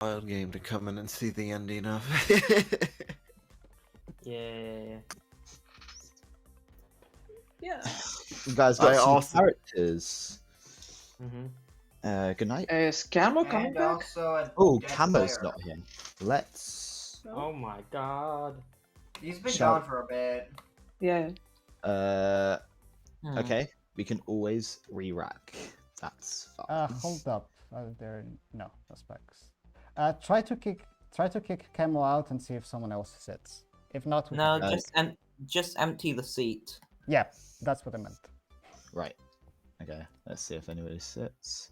wild game to come in and see the ending of. Yeah. Yeah. You guys got I some also- characters. Mm-hmm. Good night. Is Camo coming And back? also a Oh, dead Camo's player. not here. Let's. Oh my god. He's been Shall- gone for a bit. Yeah. Okay. We can always re-rack. That's fine. Hold up. There no specs. Try to kick Camo out and see if someone else sits. If not, we No, can... just empty the seat. Yeah, that's what I meant. Right. Okay. Let's see if anybody sits.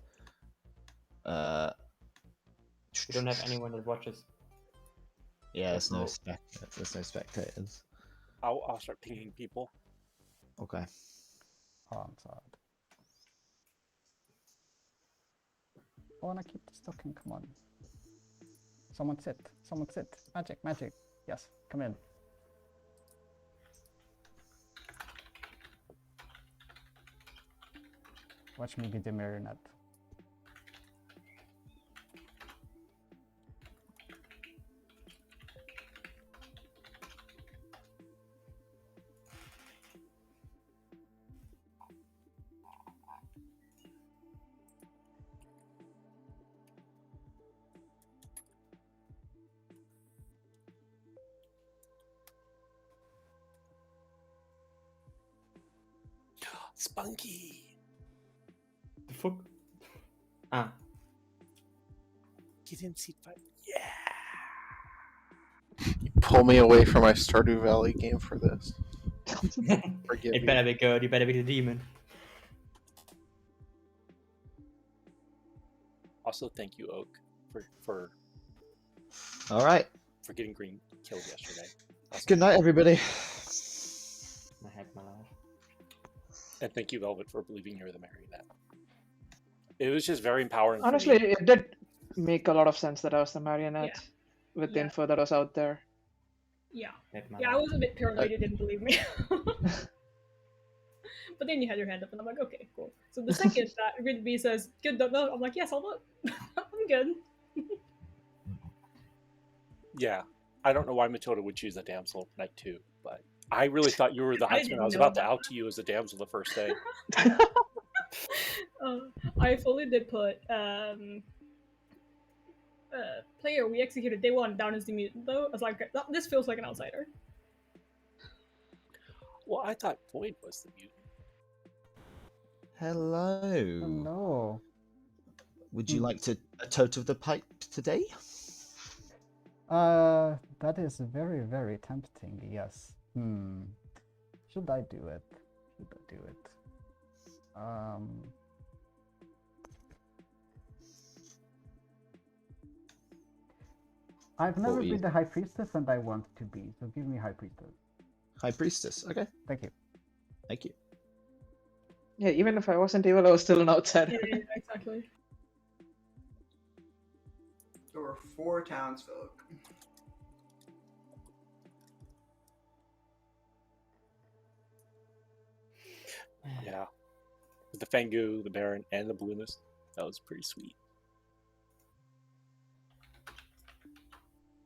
We don't have anyone that watches. Yeah, there's no Cool. there's no spectators. I'll start pinging people. Okay. Oh, I'm sad. I wanna keep this token, come on. Someone sit. Magic. Yes, come in. Watch me be the marionette. Spunky, The fuck? Ah. get in seat 5. Yeah. Pull me away from my Stardew Valley game for this. Forgive It me. better be good. You better be the demon. Also, thank you, Oak, for All right. getting Green killed yesterday. Good night, everybody. My heck, my life. And thank you, Velvet, for believing you're the marionette. It was just very empowering. for Honestly, me. it did make a lot of sense that I was the marionette with the Yeah. info that was out there. Yeah. Heck, my Yeah, I life. was a bit paranoid you didn't believe me. But then you had your hand up and I'm like, okay, cool. So the second that Gridby says, good, don't know, I'm like, yes, I'll vote. I'm good. Yeah, I don't know why Matilda would choose the damsel of night 2, but I really thought you were the I huntsman. didn't I was know about to that. out to you as the damsel the first day. I fully did put player we executed day 1 down as the mutant though. I was like, this feels like an outsider. Well, I thought Void was the mutant. Hello. No. Would you like to a tote of the pipe today? That is very, very tempting, yes. Should I do it? I've never been the High Priestess and I want to be, so give me High Priestess. High Priestess. Okay. Thank you. Thank you. Yeah, even if I wasn't evil, I was still an outsider. Yeah, exactly. There were 4 townsfolk. Yeah. With the Fangu, the Baron, and the Balloonist. That was pretty sweet.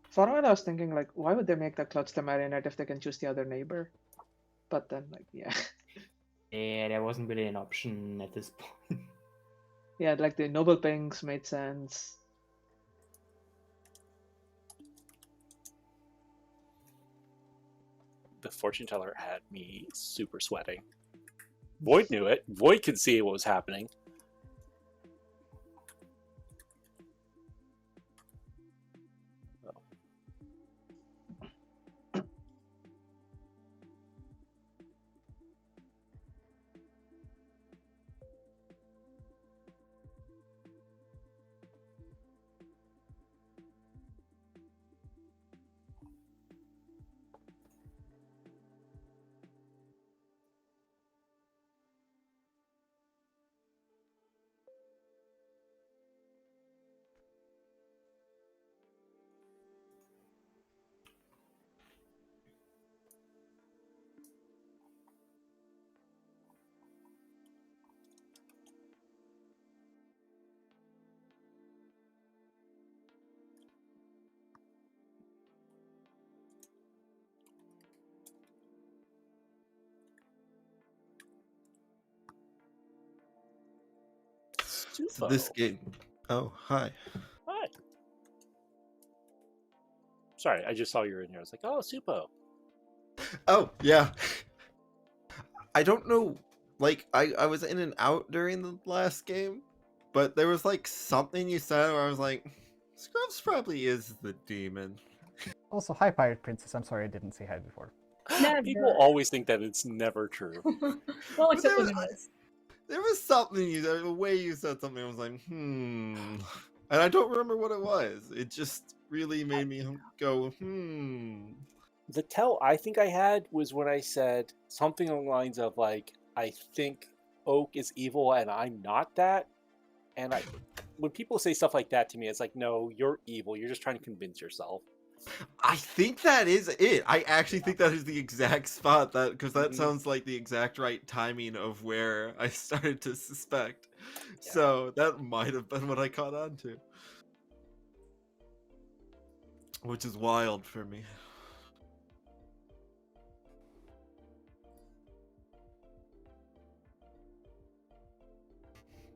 For a while, I was thinking, like, why would they make the Clutch the marionette if they can choose the other neighbor? But then, like, yeah. Yeah, there wasn't really an option at this point. Yeah, like the Noble Pinks made sense. The fortune teller had me super sweating. Void knew it. Void could see what was happening. So this game. Oh, hi. Hi. Sorry, I just saw you were in here. I was like, oh, Supo. Oh, yeah. I don't know. Like, I was in and out during the last game, but there was like something you said where I was like, Scrubs probably is the demon. Also, hi, Pirate Princess. I'm sorry I didn't say hi before. Never. People always think that it's never true. Well, except there when was- it is. There was something you said, the way you said something, I was like, And I don't remember what it was. It just really made me go, The tell I think I had was when I said something along the lines of like, I think Oak is evil and I'm not that. And when people say stuff like that to me, it's like, no, you're evil. You're just trying to convince yourself. I think that is it. I actually think that is the exact spot because that Mhm. sounds like the exact right timing of where I started to suspect. Yeah. So that might have been what I caught on to. Which is wild for me.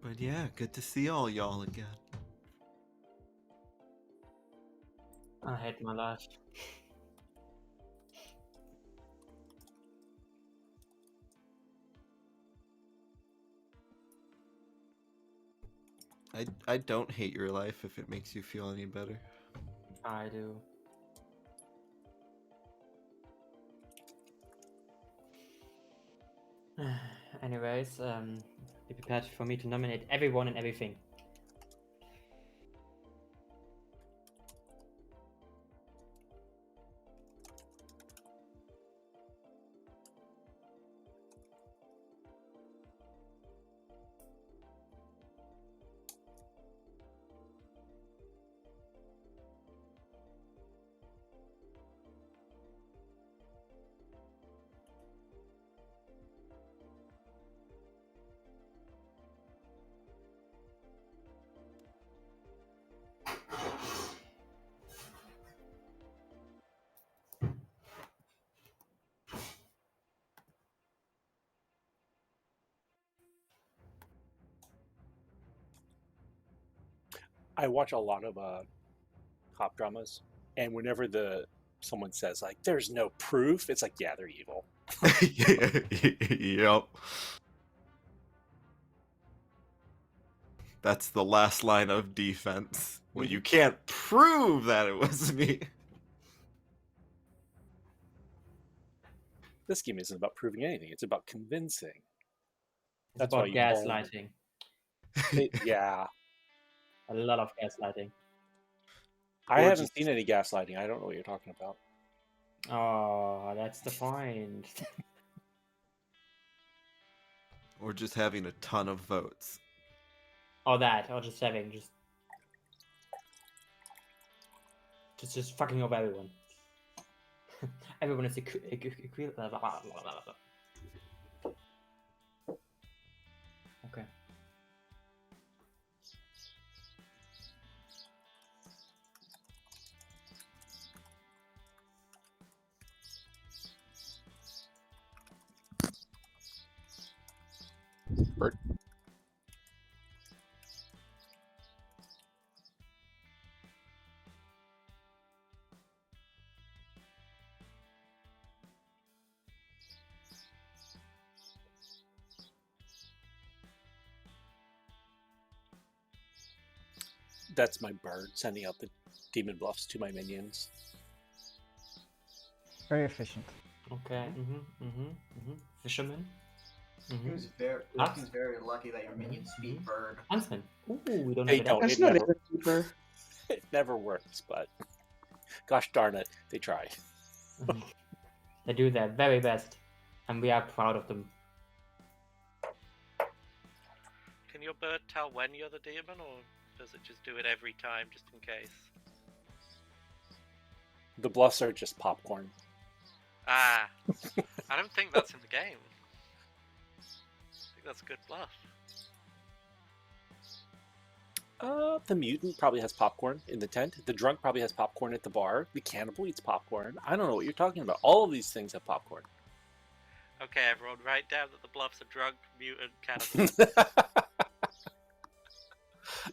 But yeah, good to see all y'all again. I hate my life. I don't hate your life if it makes you feel any better. I do. Anyways, be prepared for me to nominate everyone and everything. I watch a lot of cop dramas, and whenever someone says like, "There's no proof," it's like, yeah, they're evil. Yep. That's the last line of defense. Well, you can't prove that it was me. This game isn't about proving anything; it's about convincing. It's That's about why you own gaslighting. Yeah, A lot of gaslighting. I Or haven't just- seen any gaslighting. I don't know what you're talking about. Oh, that's the point. Or just having a ton of votes. Or that, or just having just fucking over everyone. Everyone is equal. Okay. Bird. That's my bird sending out the demon bluffs to my minions. Very efficient. Okay. Fisherman. He's very, Lux? he's very lucky that your minions speak bird. Huntsman. Ooh, we don't They have don't. that. That's it not never- even cheaper. It never works, but gosh darn it, they try. Mhm. They do their very best, and we are proud of them. Can your bird tell when you're the demon, or does it just do it every time, just in case? The bluffs are just popcorn. Ah, I don't think that's in the game. I think that's a good bluff. The mutant probably has popcorn in the tent. The drunk probably has popcorn at the bar. The cannibal eats popcorn. I don't know what you're talking about. All of these things have popcorn. Okay, everyone, write down that the bluffs are drunk, mutant, cannibal.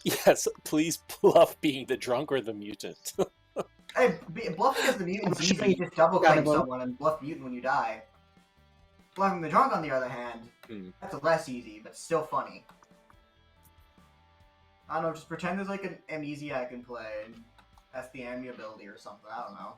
Yes, please bluff being the drunk or the mutant. Hey, bluffing as the mutant's easy. Actually, You just double claim incredible. someone and bluff mutant when you die. Bluffing the drunk, on the other hand, that's less easy, but still funny. I don't know, just pretend there's like an amnesiac in play, and that's the amiability or something, I don't know.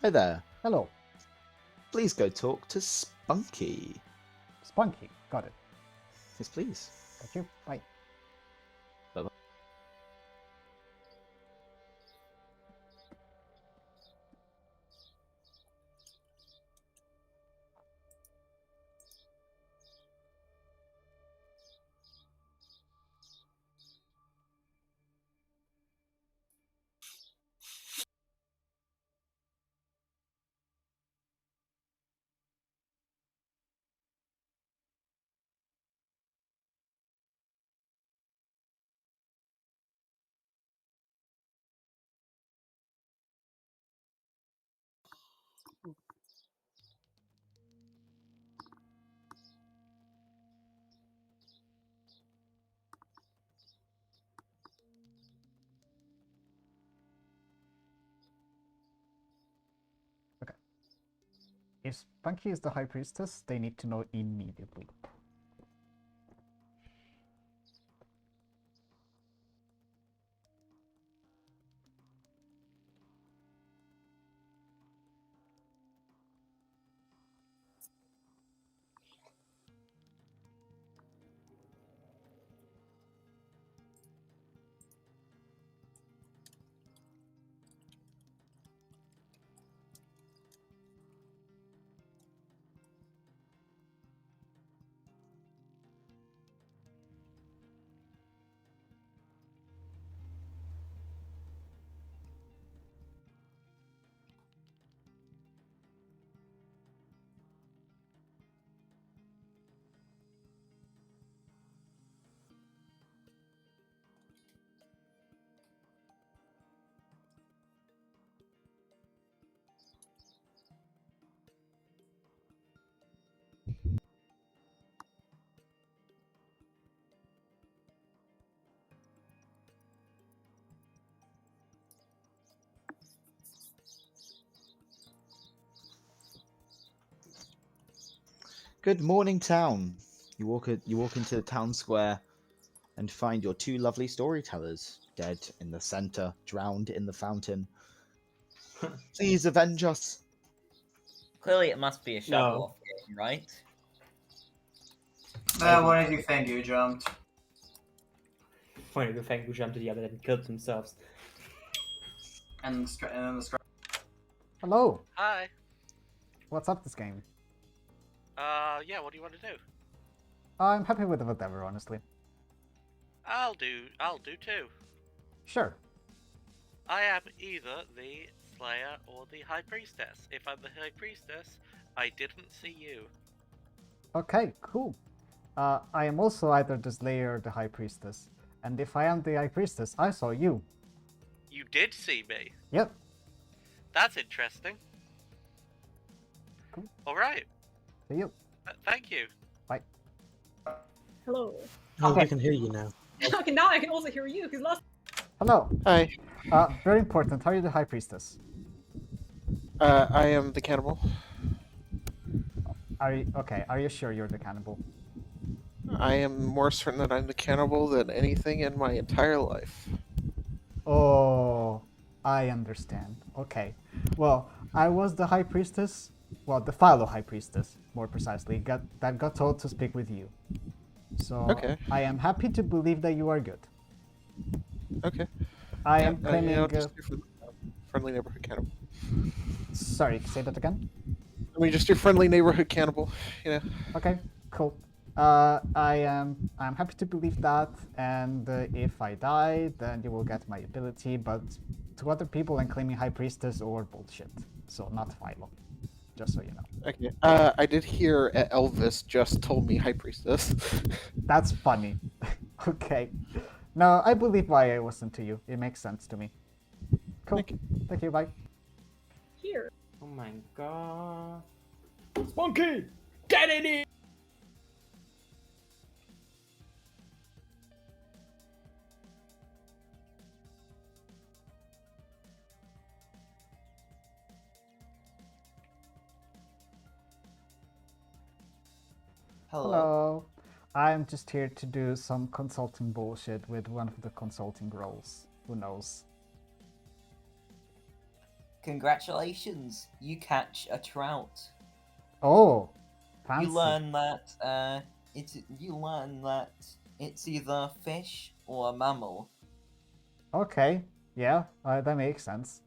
Hi there. Hello. Please go talk to Spunky. Spunky. Got it. Yes, please. Thank you. Bye. Bye-bye. If Spunky is the High Priestess, they need to know immediately. Good morning, town. You walk into the town square and find your two lovely storytellers dead in the center, drowned in the fountain. Please avenge us. Clearly, it must be a No. shovel off game, right? What did you think? You jumped. Funny, the fact who jumped to the other and killed themselves. And then the Hello. Hi. What's up this game? Yeah, what do you want to do? I'm happy with whatever, honestly. I'll do too. Sure. I am either the Slayer or the High Priestess. If I'm the High Priestess, I didn't see you. Okay, cool. I am also either the Slayer or the High Priestess. And if I am the High Priestess, I saw you. You did see me. Yep. That's interesting. Cool. All right. See you. Thank you. Bye. Hello. Oh, we can hear you now. Okay, now I can also hear you because last. Hello. Hi. Very important. Are you the High Priestess? I am the cannibal. Are you okay? Are you sure you're the cannibal? I am more certain that I'm the cannibal than anything in my entire life. Oh, I understand. Okay. Well, I was the High Priestess. Well, the Philo High Priestess, more precisely, that got told to speak with you. So Okay. I am happy to believe that you are good. Okay. I am You claiming. know, just your friendly neighborhood cannibal. Sorry, say that again. I mean, just your friendly neighborhood cannibal. You know. Okay, cool. I'm happy to believe that, and if I die, then you will get my ability. But to other people, I'm claiming High Priestess or bullshit. So not Philo, just so you know. Okay. I did hear Elvis just told me High Priestess. That's funny. Okay. No, I believe why I listened to you. It makes sense to me. Cool. Thank you. Bye. Here. Oh my god. Monkey! Get in here! Hello. I'm just here to do some consulting bullshit with one of the consulting roles. Who knows? Congratulations, you catch a trout. Oh, fancy. You learn that it's either fish or a mammal. Okay. Yeah, that makes sense.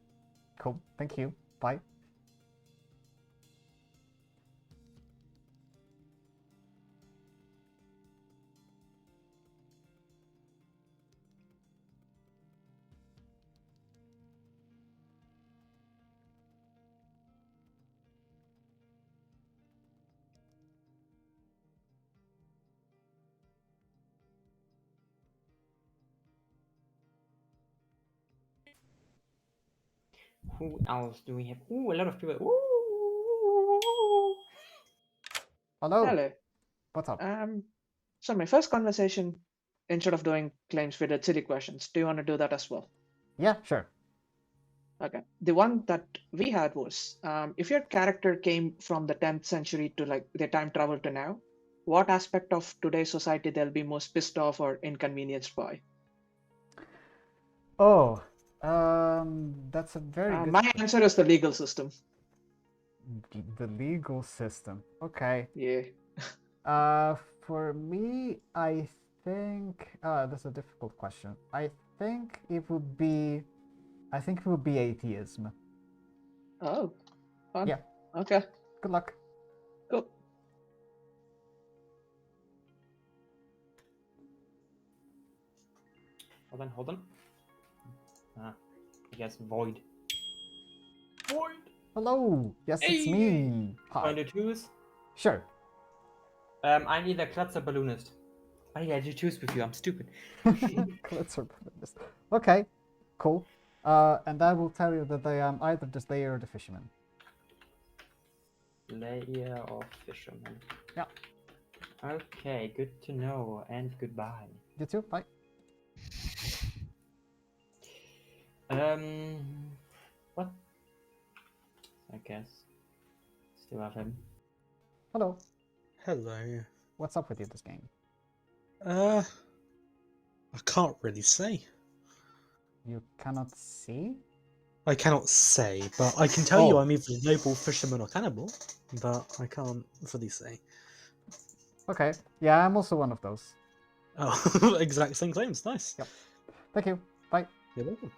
Cool. Thank you. Bye. Who else do we have? Ooh, a lot of people. Ooh. Hello. Hello. What's up? So my first conversation, instead of doing claims, we did silly questions. Do you want to do that as well? Yeah, sure. Okay. The one that we had was, if your character came from the 10th century to like the time travel to now, what aspect of today's society they'll be most pissed off or inconvenienced by? Oh, that's a very good. My answer is the legal system. The legal system. Okay. Yeah. For me, I think that's a difficult question. I think it would be atheism. Oh. Fun. Yeah. Okay. Good luck. Cool. Hold on. I guess void. Void. Hello. Yes, it's me. Hi. Want to choose? Sure. I'm either klutz or balloonist. Oh yeah, I do choose with you. I'm stupid. Klutz or balloonist. Okay. Cool. And I will tell you that I am either the Slayer or the Fisherman. Slayer or fisherman. Yeah. Okay, good to know, and goodbye. You too. Bye. What? I guess. Still have him. Hello. Hello. What's up with you this game? I can't really say. You cannot see? I cannot say, but I can tell you Oh. I'm either noble, fisherman, or cannibal, but I can't fully say. Okay. Yeah, I'm also one of those. Oh, exact same claims. Nice. Yep. Thank you. Bye. You're welcome.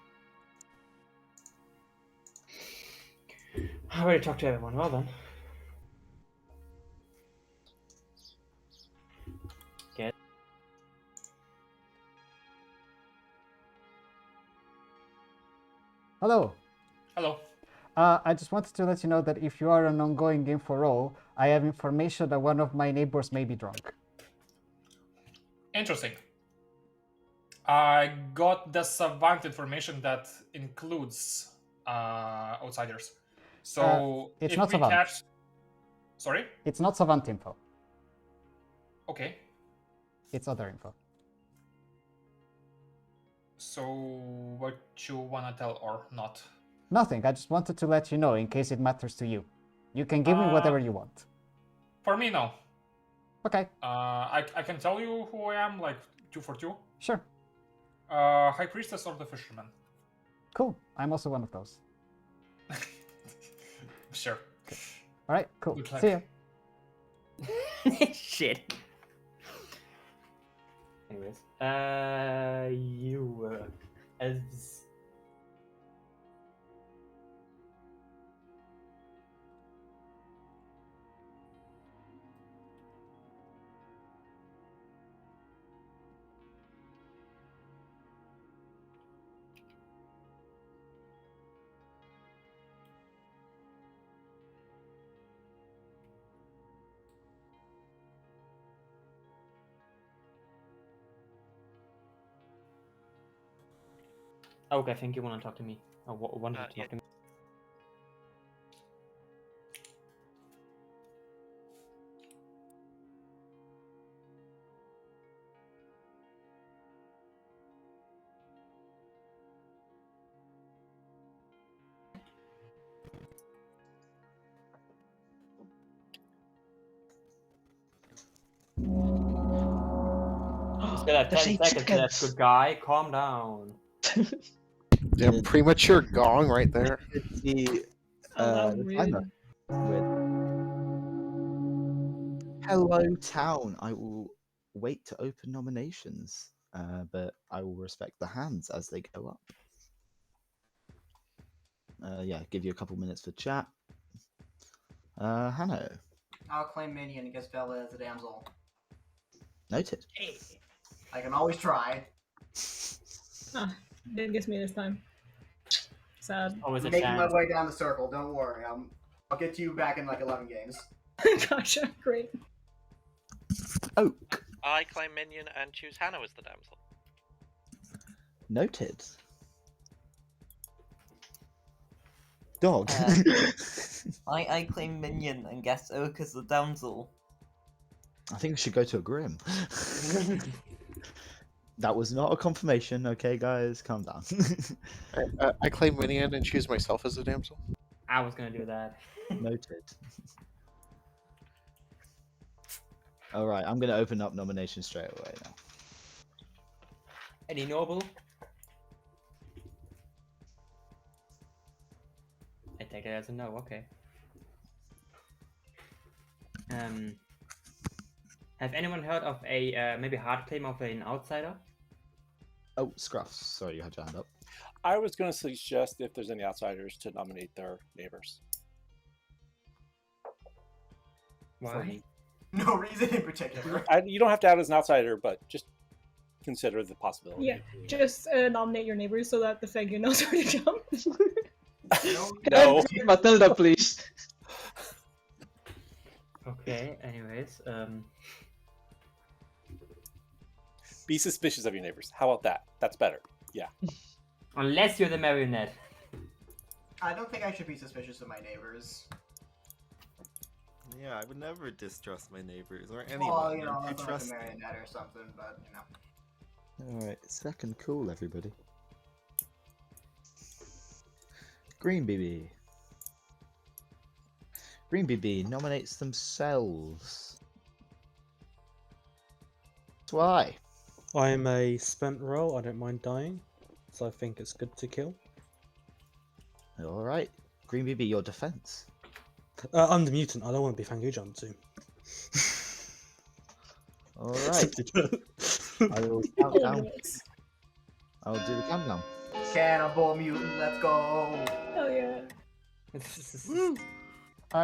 I already talked to everyone. Well then. Get. Hello. Hello. I just wanted to let you know that if you are an ongoing game for all, I have information that one of my neighbors may be drunk. Interesting. I got the savant information that includes outsiders. So it's if not we savant. catch, sorry, It's not savant info. okay. It's other info. So what you wanna tell or not? Nothing. I just wanted to let you know in case it matters to you. You can give me whatever you want. For me, no. Okay. I can tell you who I am, like 2 for 2. Sure. High Priestess or the Fisherman. Cool. I'm also one of those. Sure. All right. Cool. Good luck. See you. Shit. Anyways, you as okay, I think you want to talk to me. I wanted to talk to me. You still have 10 seconds left, good guy. Calm down. Yeah, premature gong right there. The rude. timer with hello town. I will wait to open nominations, but I will respect the hands as they go up. Yeah, give you a couple minutes for chat. Hanno, I'll claim minion against Bella as a damsel. noted. I can always try. Ah, didn't get me this time. Sad. Always a I'm making my chance. way down the circle. Don't worry. I'll get to you back in like 11 games. Gotcha. Great. Oak, I claim minion and choose Hannah as the damsel. noted. Dog. I claim minion and guess Oak as the damsel. I think we should go to a Grim. That was not a confirmation, okay, guys? Calm down. I claim minion and choose myself as a damsel. I was gonna do that. Noted. All right, I'm going to open up nominations straight away now. Any noble? I take it as a no, okay. Have anyone heard of a maybe hard claim of an outsider? Oh, Scruffs. Sorry, you had your hand up. I was going to suggest if there's any outsiders to nominate their neighbors. Why? No reason in particular. You don't have to add as an outsider, but just consider the possibility. Yeah, just nominate your neighbors so that the figure knows where to jump. No. Matilda, please. Okay, anyways, Be suspicious of your neighbors. How about that? That's better. Yeah. unless you're the marionette. I don't think I should be suspicious of my neighbors. Yeah, I would never distrust my neighbors or anyone. Well, you know, I I'm like a trust them. marionette or something, but you know. All right, second call, everybody. Green BB. Green BB nominates themselves. Why? I'm a spent roll. I don't mind dying, so I think it's good to kill. All right, Green BB, your defense. I'm the mutant. I don't want to be Fangu jumped to. All right. I will count down. I'll do the countdown. Cannibal mutant, let's go! Hell yeah.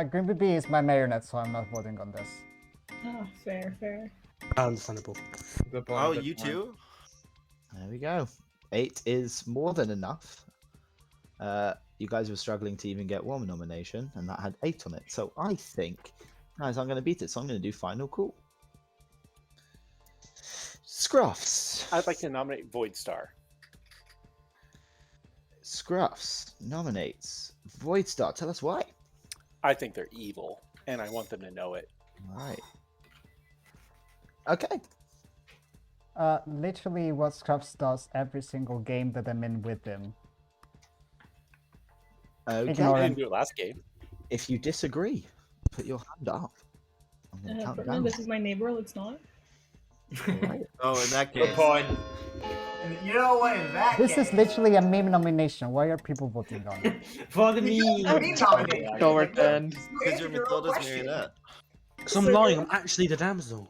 Green BB is my marionette, so I'm not voting on this. Oh, fair, fair. Understandable. Good point, Oh, good you point. too? There we go. 8 is more than enough. You guys were struggling to even get one nomination, and that had 8 on it. So I think, guys, I'm going to beat it. So I'm going to do final call. Scruffs. I'd like to nominate Void Star. Scruffs nominates Voidstar. Tell us why. I think they're evil, and I want them to know it. All right. Okay. Literally what Scruffs does every single game that I'm in with him. Okay. Ignore I him. didn't do it last game. If you disagree, put your hand up. I'm going to count Portland, down. this is my neighbor. Let's not. Right. Oh, in that Good case. point. And you know what? In that This case, is literally a meme nomination. Why are people voting on it? For the you meme. me nominated. Overturned. Because you're Matilda's marionette. Because I'm lying, I'm actually the damsel.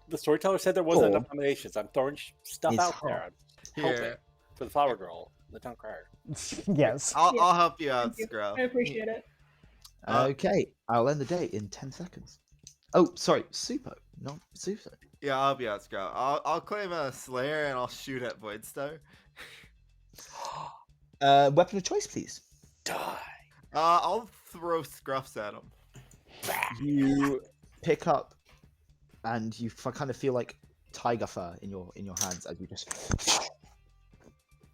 The storyteller said there wasn't Or enough nominations. I'm throwing stuff it's out there. I'm helping Here, for the Flower Girl, the Town Crier. Yes. I'll help you out, Thank you. Scruff. I appreciate it. Okay. I'll end the day in 10 seconds. Oh, sorry. Supo. Not Supo. Yeah, I'll be out, Scruff. I'll claim a Slayer and I'll shoot at Voidstar. Weapon of choice, please. Die. I'll throw Scruffs at him. You pick up and you kind of feel like tiger fur in your hands as you just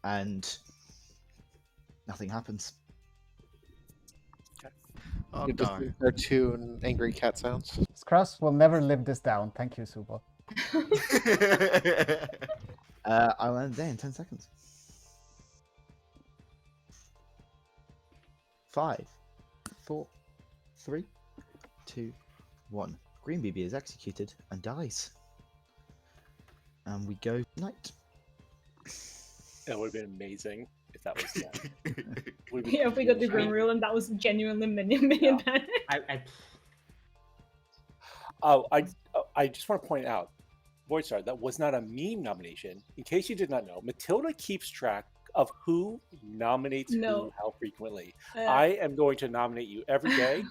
and nothing happens. Oh, It just darn. cartoon angry cat sounds. Scruffs will never live this down. Thank you, Subo. I'll end there in 10 seconds. 5, 4, 3, 2, 1. Green BB is executed and dies. And we go night. It would have been amazing if that was done. Yeah, if we got the Grim Rule and that was genuinely minion panic. I just want to point out, Voidstar, that was not a meme nomination. In case you did not know, Matilda keeps track of who nominates who how frequently. I am going to nominate you every day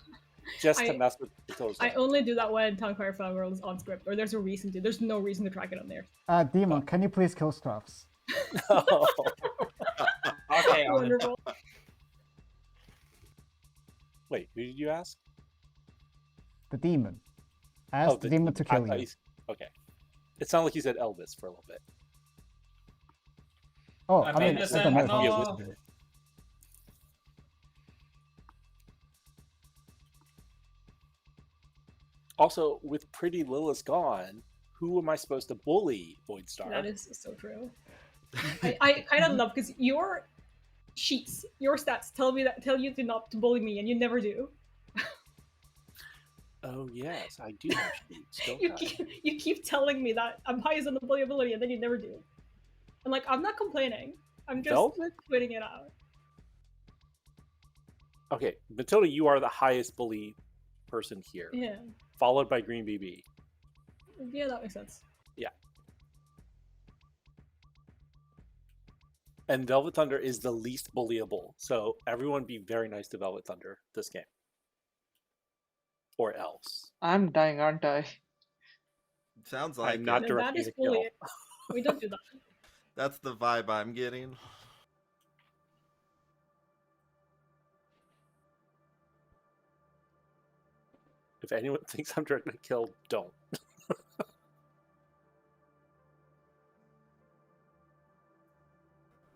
just to mess with Matilda's. I only do that when Town Crier Flower Girl is on script, or there's a reason to. There's no reason to track it on there. Demon, can you please kill Scruffs? Okay, wonderful. Wait, who did you ask? The demon. Ask the demon to kill you. Okay. It sounded like you said Elvis for a little bit. Oh, I I mean, made I don't know. no. Also, with Pretty Lilith gone, who am I supposed to bully, Voidstar? That is so true. I kind of love because your sheets, your stats tell you to not to bully me, and you never do. Oh yes, I do have sheets. Don't You keep telling me that I'm highest on the bully ability, and then you never do. I'm like, I'm not complaining. I'm just Velvet? tweeting it out. Okay, Matilda, you are the highest bully person here. Yeah. Followed by Green BB. Yeah, that makes sense. Yeah. And Velvet Thunder is the least bullyable. So everyone be very nice to Velvet Thunder this game. Or else. I'm dying, aren't I? Sounds like I'm not it. directing That is a kill. bullying. We don't do that. That's the vibe I'm getting. If anyone thinks I'm directing a kill, don't.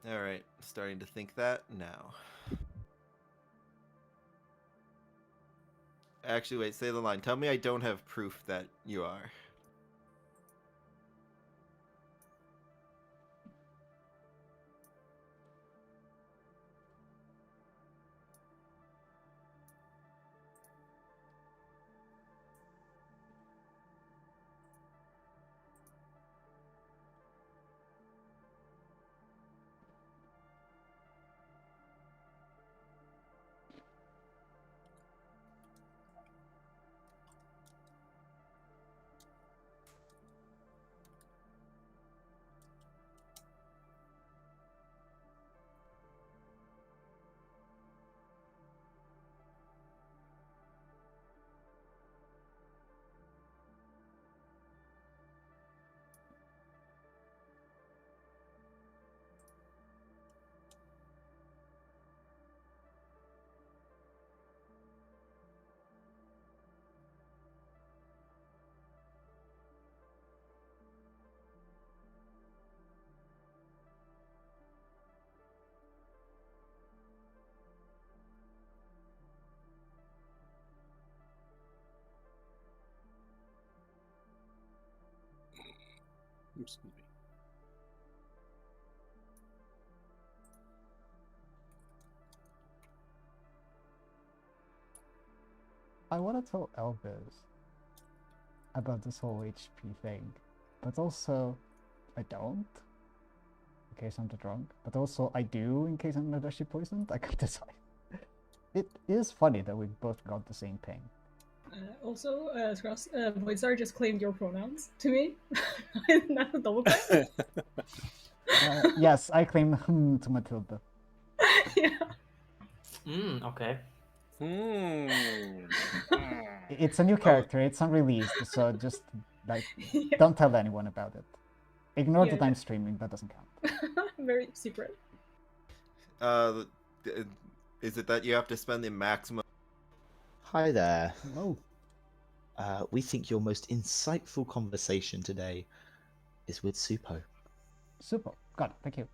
Alright, starting to think that now. Actually, wait, say the line. Tell me I don't have proof that you are. Excuse me. I want to tell Elvis about this whole HP thing, but also I don't, in case I'm not wrong. But also I do, in case I'm not actually poisoned. I can't decide. It is funny that we both got the same ping. Also, Scross, Voidstar just claimed your pronouns to me. Not a double check. Yes, I claim to Matilda. Yeah. Okay. It's a new character. It's unreleased, so just like don't tell anyone about it. Ignore that I'm streaming. That doesn't count. Very secret. Is it that you have to spend the maximum? Hi there. Oh. We think your most insightful conversation today is with Supo. Supo. Got it. Thank you.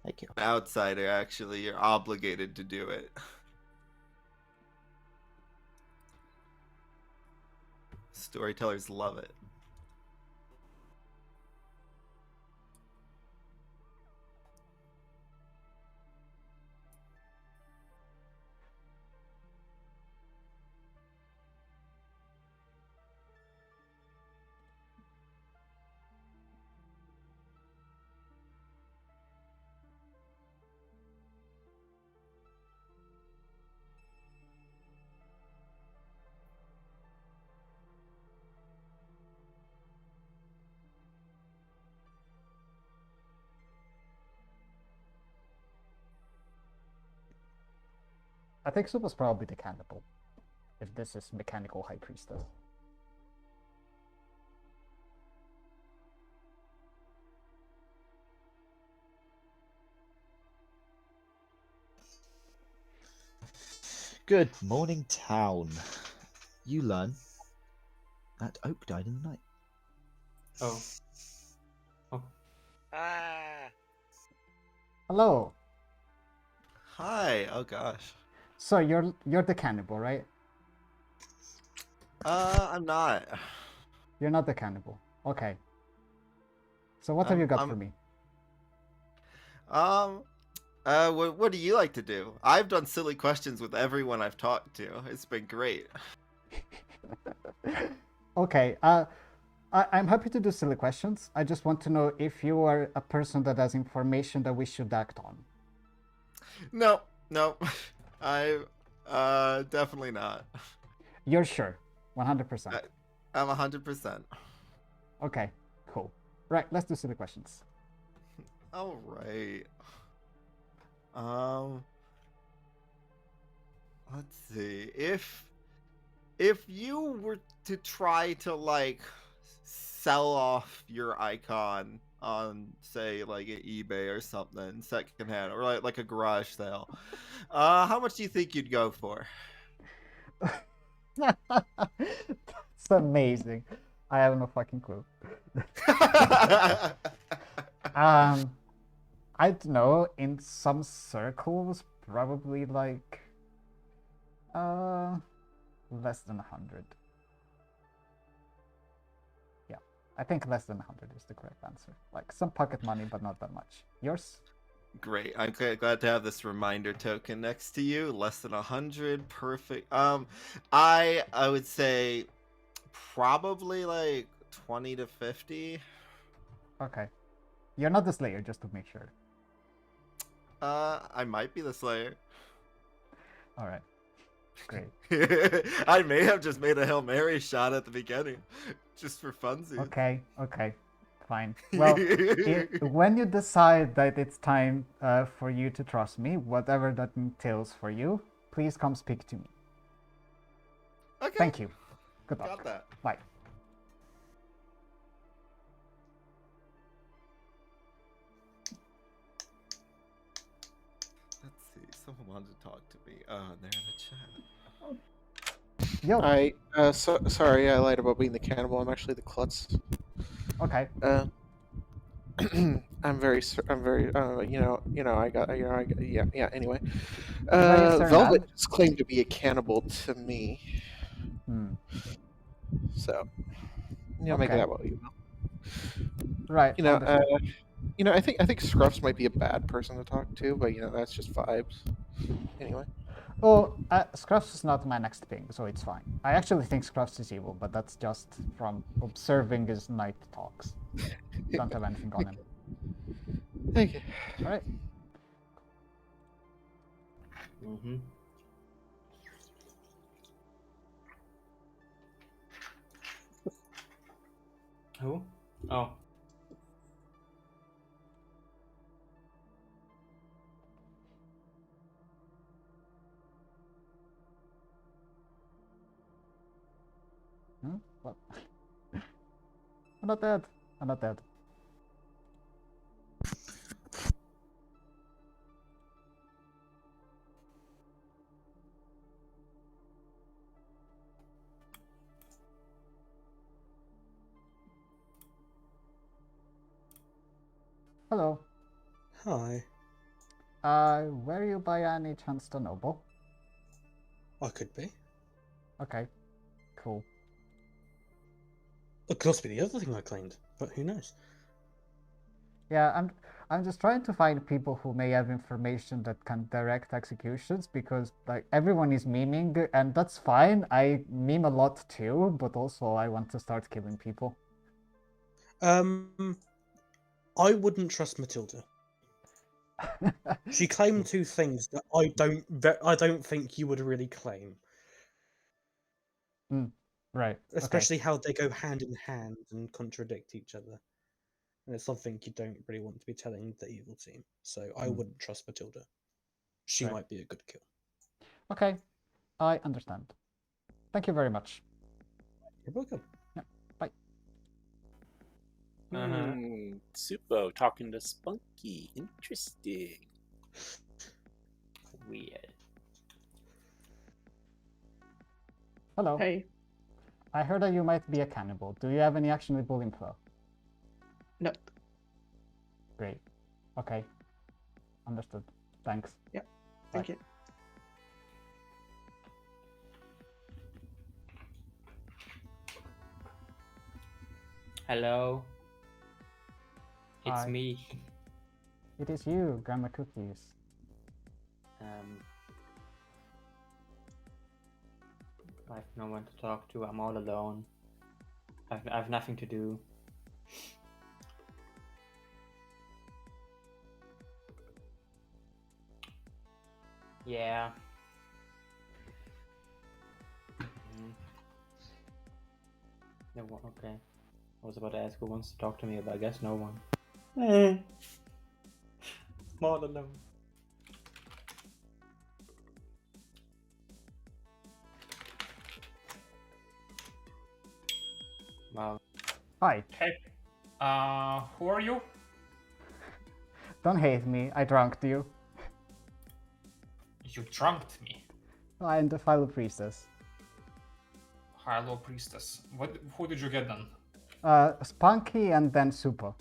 Thank you. An outsider, actually, you're obligated to do it. Storytellers love it. I think Supo's probably the cannibal, if this is mechanical high priestess. Good morning, town. You learn that Oak died in the night. Oh. Hello. Hi. Oh gosh. So you're the cannibal, right? I'm not. You're not the cannibal. Okay. So what have you got for me? What do you like to do? I've done silly questions with everyone I've talked to. It's been great. Okay. I'm happy to do silly questions. I just want to know if you are a person that has information that we should act on. No. I definitely not. You're sure? 100%. I'm 100%. Okay, cool. Right, let's do silly questions. All right. Let's see. If you were to try to like sell off your icon on, say, like an eBay or something, secondhand, or like a garage sale, how much do you think you'd go for? That's amazing. I have no fucking clue. I don't know, in some circles, probably like less than 100. Yeah, I think less than 100 is the correct answer. Like some pocket money, but not that much. Yours? Great. I'm glad to have this reminder token next to you. Less than 100. Perfect. I would say probably like 20 to 50. Okay. You're not the Slayer, just to make sure. I might be the Slayer. All right. Great. I may have just made a Hail Mary shot at the beginning, just for funsies. Okay. Fine. Well, when you decide that it's time for you to trust me, whatever that entails for you, please come speak to me. Okay. Thank you. Good luck. Got that. Bye. Let's see. Someone wanted to talk to me. Oh, they're in the chat. Yo. Sorry, I lied about being the cannibal. I'm actually the klutz. Okay. I'm very, I got, yeah. Anyway, Sir Velvet Nab? just claimed to be a cannibal to me. Hmm. So, make Okay. that what you will. Right. You know, understood. I think Scruffs might be a bad person to talk to, but that's just vibes. Anyway. Oh, Scruffs is not my next ping, so it's fine. I actually think Scruffs is evil, but that's just from observing his night talks. Don't have anything on him. Okay. Alright. Mm-hmm. Who? Oh. What? I'm not dead. I'm not dead. Hello. Hi. Were you by any chance the noble? I could be. Okay. Cool. It could also be the other thing I claimed, but who knows? Yeah, I'm just trying to find people who may have information that can direct executions because like everyone is memeing and that's fine. I meme a lot too, but also I want to start killing people. I wouldn't trust Matilda. She claimed two things that I don't think you would really claim. Right. Especially how they go hand in hand and contradict each other. And it's something you don't really want to be telling the evil team. So I wouldn't trust Matilda. She Right. might be a good kill. Okay. I understand. Thank you very much. You're welcome. Yeah. Bye. Supo talking to Spunky. Interesting. Weird. Hello. Hey. I heard that you might be a cannibal. Do you have any actionable info? No. Great. Okay. Understood. Thanks. Yeah. Thank Bye. you. Hello. It's Hi. me. It is you, Grandma Cookies. I have no one to talk to. I'm all alone. I've nothing to do. Yeah. No one. Okay. I was about to ask who wants to talk to me, but I guess no one. I'm all alone. Wow. Hi. Hey. Who are you? Don't hate me. I drunked you. You drunked me. I am the Philo Priestess. Hilo Priestess. Who did you get then? Spunky and then Super.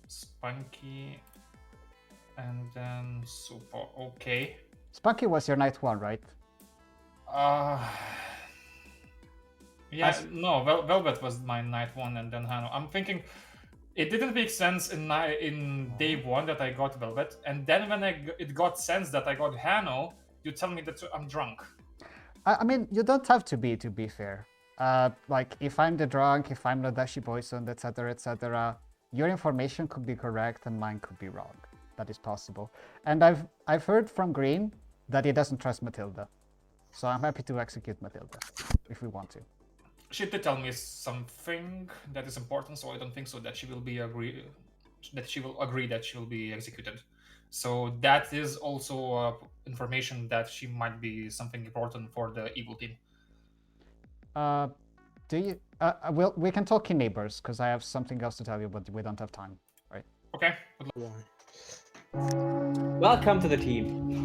Spunky and then Super. Okay. Spunky was your night one, right? Yeah, no, Velvet was my night one and then Hano. I'm thinking it didn't make sense in day one that I got Velvet, and then when it got sense that I got Hano, you tell me that I'm drunk. I mean, you don't have to be fair. Like, if I'm the drunk, if I'm the Dashi Poison, etc., etc., your information could be correct and mine could be wrong. That is possible. And I've heard from Green that he doesn't trust Matilda. So I'm happy to execute Matilda, if we want to. She did tell me something that is important, so I don't think so that she will agree that she will be executed. So that is also information that she might be something important for the evil team. Do you? Well, we can talk in neighbors because I have something else to tell you, but we don't have time, right? Okay. Welcome to the team.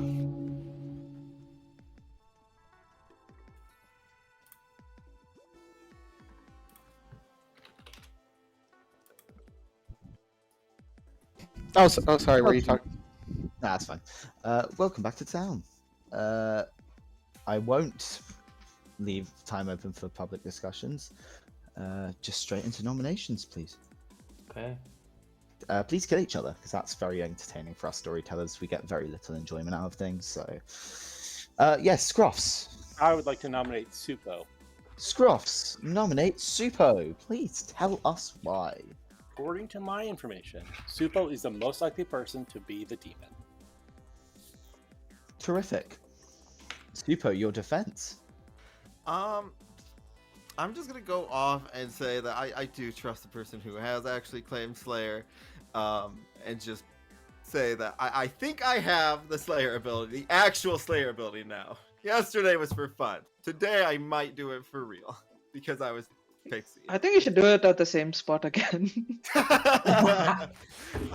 Oh, sorry. Were you talking? Nah, that's fine. Welcome back to town. I won't leave time open for public discussions. just straight into nominations, please. Okay. Please kill each other, because that's very entertaining for us storytellers. We get very little enjoyment out of things, so... yes, Scruffs. I would like to nominate Supo. Scruffs, nominate Supo. Please tell us why. According to my information, Supo is the most likely person to be the demon. Terrific. Supo, your defense. I'm just gonna go off and say that I do trust the person who has actually claimed Slayer, and just say that I think I have the Slayer ability, the actual Slayer ability now. Yesterday was for fun. Today I might do it for real because I was Pixie. I think you should do it at the same spot again. I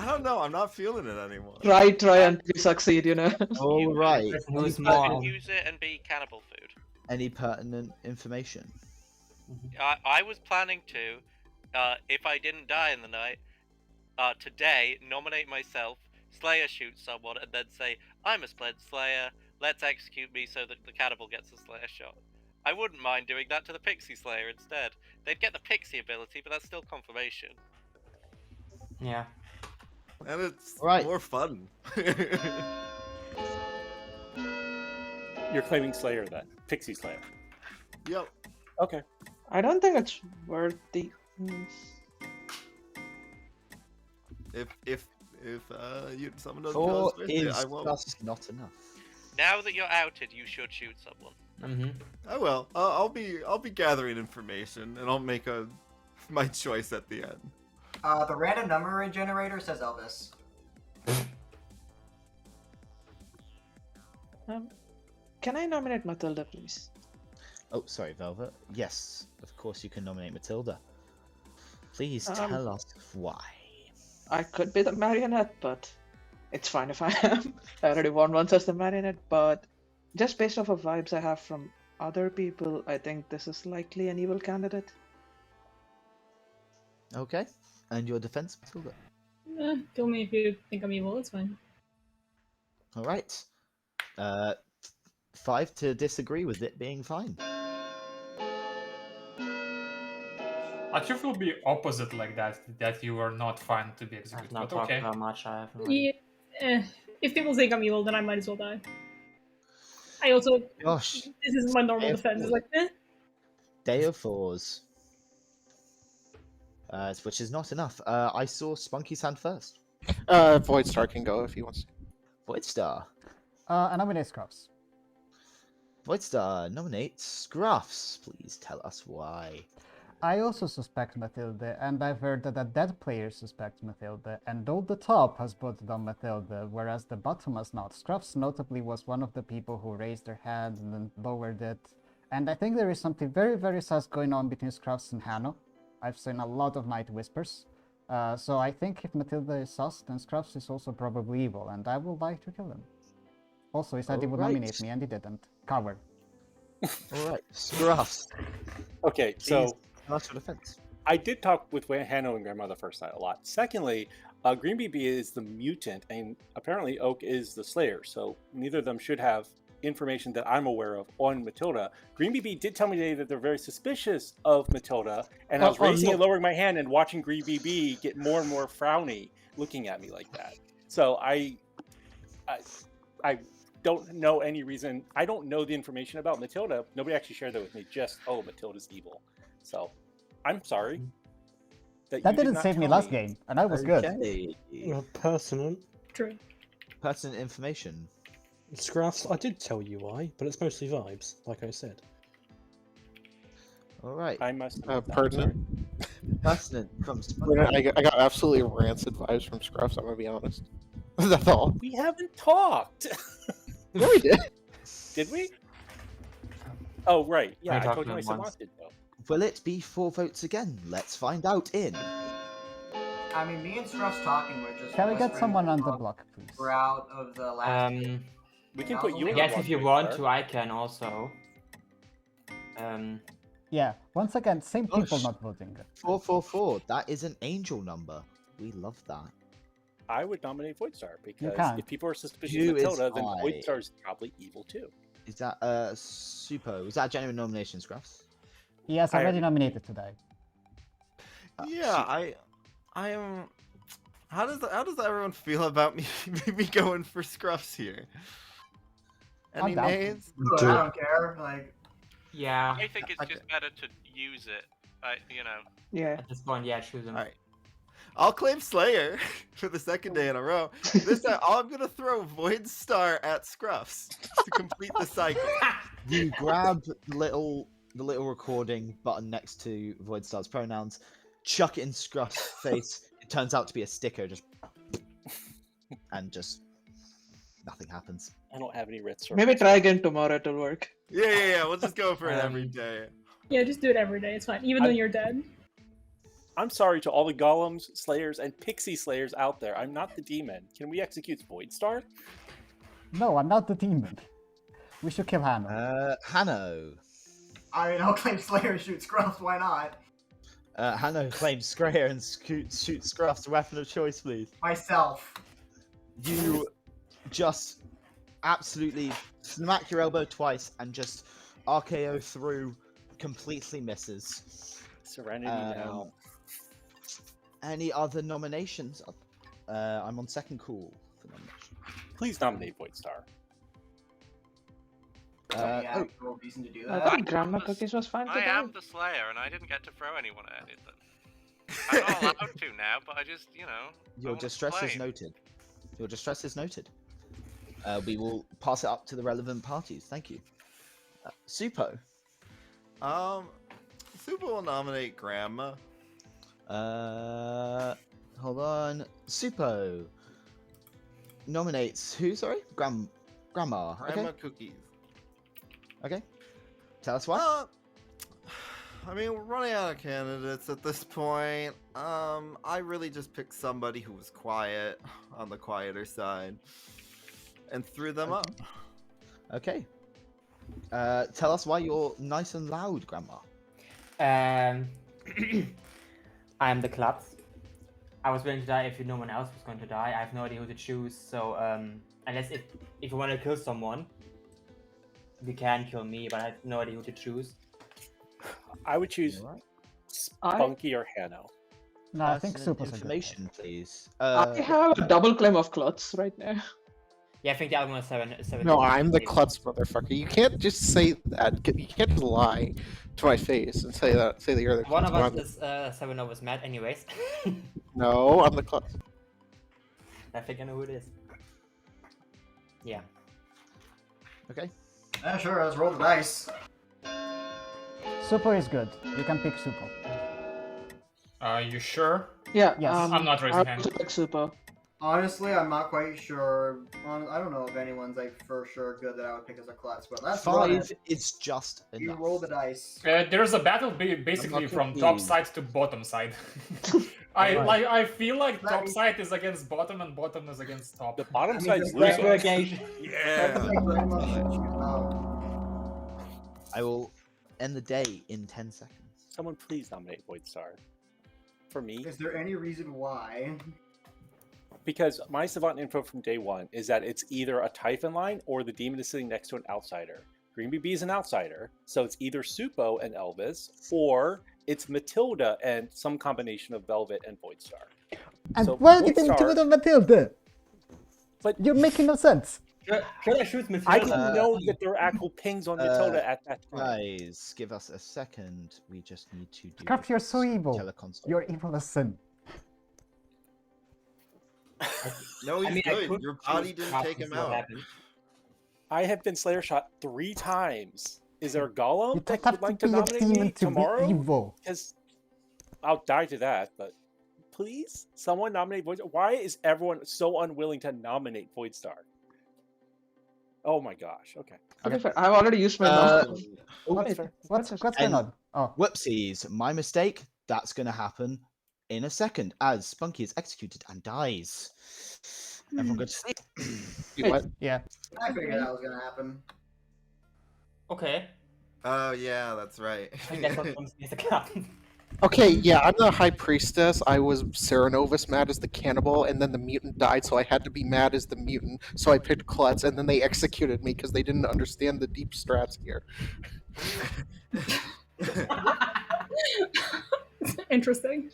don't know. I'm not feeling it anymore. Try until you succeed, you know. All right. Use it and be cannibal food. Any pertinent information? I was planning to, if I didn't die in the night, today nominate myself, Slayer shoots someone, and then say, I'm a Spled Slayer, let's execute me so that the cannibal gets a Slayer shot. I wouldn't mind doing that to the Pixie Slayer instead. They'd get the Pixie ability, but that's still confirmation. Yeah. And it's right. more fun. You're claiming Slayer then? Pixie Slayer. Yep. Okay. I don't think it's worth the. If someone doesn't Or kill us, is I won't. just not enough? Now that you're outed, you should shoot someone. I will. I'll be gathering information, and I'll make my choice at the end. The random number generator says Elvis. Can I nominate Matilda, please? Oh, sorry, Velvet. Yes, of course you can nominate Matilda. Please tell us why. I could be the marionette, but it's fine if I am. I already won once as the marionette, but just based off of vibes I have from other people, I think this is likely an evil candidate. Okay. And your defense, Matilda? Kill me if you think I'm evil, it's fine. All right. 5 to disagree with it being fine. I think it will be opposite like that you are not fine to be executed. I've not But talked okay. about much. I haven't. Yeah, if people think I'm evil, then I might as well die. I also, Gosh. this is my normal defense. It's like, Day of Fours. Which is not enough. I saw Spunky's hand first. Voidstar can go if he wants to. Voidstar. I nominate Scruffs. Voidstar nominates Scruffs. Please tell us why. I also suspect Matilda, and I've heard that a dead player suspects Matilda, and though the top has voted on Matilda, whereas the bottom has not, Scruffs notably was one of the people who raised their hand and then lowered it. And I think there is something very, very sus going on between Scruffs and Hanno. I've seen a lot of night whispers. So I think if Matilda is sus, then Scruffs is also probably evil, and I would like to kill him. Also, he said he would nominate me, and he didn't. Coward. Alright, Scruffs. Okay, so that's your defense. I did talk with Hanno and Grandma the first night a lot. Secondly, Green BB is the mutant, and apparently Oak is the Slayer, so neither of them should have information that I'm aware of on Matilda. Green BB did tell me today that they're very suspicious of Matilda, and I was raising and lowering my hand and watching Green BB get more and more frowny, looking at me like that. So I don't know any reason. I don't know the information about Matilda. Nobody actually shared that with me. Just, oh, Matilda's evil. So I'm sorry. That didn't save me last game, and I was good. Pertinent. True. Pertinent information. Scruffs, I did tell you why, but it's mostly vibes, like I said. Alright. I must pertinent. Pertinent comes to I got absolutely rancid vibes from Scruffs, I'm gonna be honest. That's all. We haven't talked. No, we did. Did we? Oh, right. Yeah, I I talked told to you I him said once. did though. Will it be 4 votes again? Let's find out in. I mean, me and Scruff's talking. We're just. Can we get whispering someone on the about- block, please? We're out of the last. We can put you in. Yes, the if you block, want to, I can also. Yeah, once again, same people Gosh. not voting. 444. That is an angel number. We love that. I would nominate Voidstar because can. if people are suspicious Who of is Matilda, then I? Voidstar's probably evil too. Is that Supo? Was that a genuine nomination, Scruffs? He has I already already- nominated today. Yeah, I am. How does everyone feel about me me going for scruffs here? I'm Any down. nays? Look, I don't care. Like, Yeah. I think it's just better to use it. You know. Yeah. At this point, yeah, choose him. All right. I'll claim Slayer for the second day in a row. This time, I'm gonna throw Void Star at Scruffs to complete the cycle. You grab the little recording button next to Void Star's pronouns, chuck it in Scruff's face. It turns out to be a sticker, and just nothing happens. I don't have any writs. Maybe try again tomorrow. It'll work. Yeah. We'll just go for it every day. Yeah, just do it every day. It's fine, even though you're dead. I'm sorry to all the golems, slayers, and pixie slayers out there. I'm not the demon. Can we execute Void Star? No, I'm not the demon. We should kill Hanno. Hanno. I mean, I'll claim Slayer and shoot Scruffs. Why not? Hanno claims Scrayer and shoots Scruff's weapon of choice, please. Myself. You just absolutely smack your elbow twice and just RKO through, completely misses. Serenity now. Any other nominations? I'm on second call for nomination. Please nominate Void Star. Any actual reason to do I that? think Grandma Cookies was fine I today. am the Slayer, and I didn't get to throw anyone at anything. I'm not allowed to now, but I just, you know. I Your wanna distress is complain. noted. Your distress is noted. We will pass it up to the relevant parties. Thank you. Supo. Super will nominate Grandma. Hold on. Supo nominates who? Sorry, Grandma. Grandma Okay. Cookies. Okay. Tell us why. I mean, we're running out of candidates at this point. I really just picked somebody who was quiet, on the quieter side, and threw them up. Okay. Tell us why you're nice and loud, Grandma. I'm the Klutz. I was willing to die if no one else was going to die. I have no idea who to choose, so unless if you want to kill someone, you can kill me, but I have no idea who to choose. I would choose Spunky or Hanno. No, I think Pertinent Super's a good information, please. I have a double claim of Klutz right now. Yeah, I think the other one is seven. No, I'm the klutz motherfucker. You can't just say that. You can't just lie to my face and say that you're the klutz. One of I'm us is Seven of us mad, anyways. No, I'm the klutz. I think I know who it is. Yeah. Okay. Yeah, sure. Let's roll the dice. Super is good. You can pick Super. You sure? Yeah. Yes. I'm not raising I'll hand. pick Super. Honestly, I'm not quite sure. I don't know if anyone's like for sure good that I would pick as a klutz, but let's run 5 it. is just You enough. roll the dice. There's a battle basically not from top confused. side to bottom side. I feel like top side is against bottom and bottom is against top. The bottom I mean, side's the losing. Segregation. Yeah. I will end the day in 10 seconds. Someone please nominate Void Star. For me, Is there any reason why? because my Savant info from day one is that it's either a Typhon line or the demon is sitting next to an outsider. Green BB is an outsider, so it's either Supo and Elvis, or it's Matilda and some combination of Velvet and Void Star. And So, why Void did you Star- give it to Matilda? But You're making no sense. Should I shoot Matilda? I didn't know that there were actual pings on Matilda at that time. Guys, give us a second. We just need to do Scruff, you're so evil. teleconsole. You're evil as sin. No, he's I mean, I good. could Your body choose didn't Klutz take and him see what out. happens. I have been Slayer shot 3 times. Is there a Golem You that don't would have like to to be a nominate demon me to tomorrow? be evil. Because I'll die to that, but please, someone nominate Void Star. Why is everyone so unwilling to nominate Void Star? Oh my gosh, okay. To be fair, I've already used my nomination. What's going on? Oh, Whoopsies, my mistake. That's going to happen in a second as Spunky is executed and dies. Everyone go to sleep. You what? yeah. I figured that was gonna happen. Okay. Oh yeah, that's right. I guess what comes is a cat. Okay, yeah, I'm the High Priestess. I was Serenovus mad as the cannibal, and then the mutant died, so I had to be mad as the mutant. So I picked Klutz, and then they executed me because they didn't understand the deep strats here. Interesting.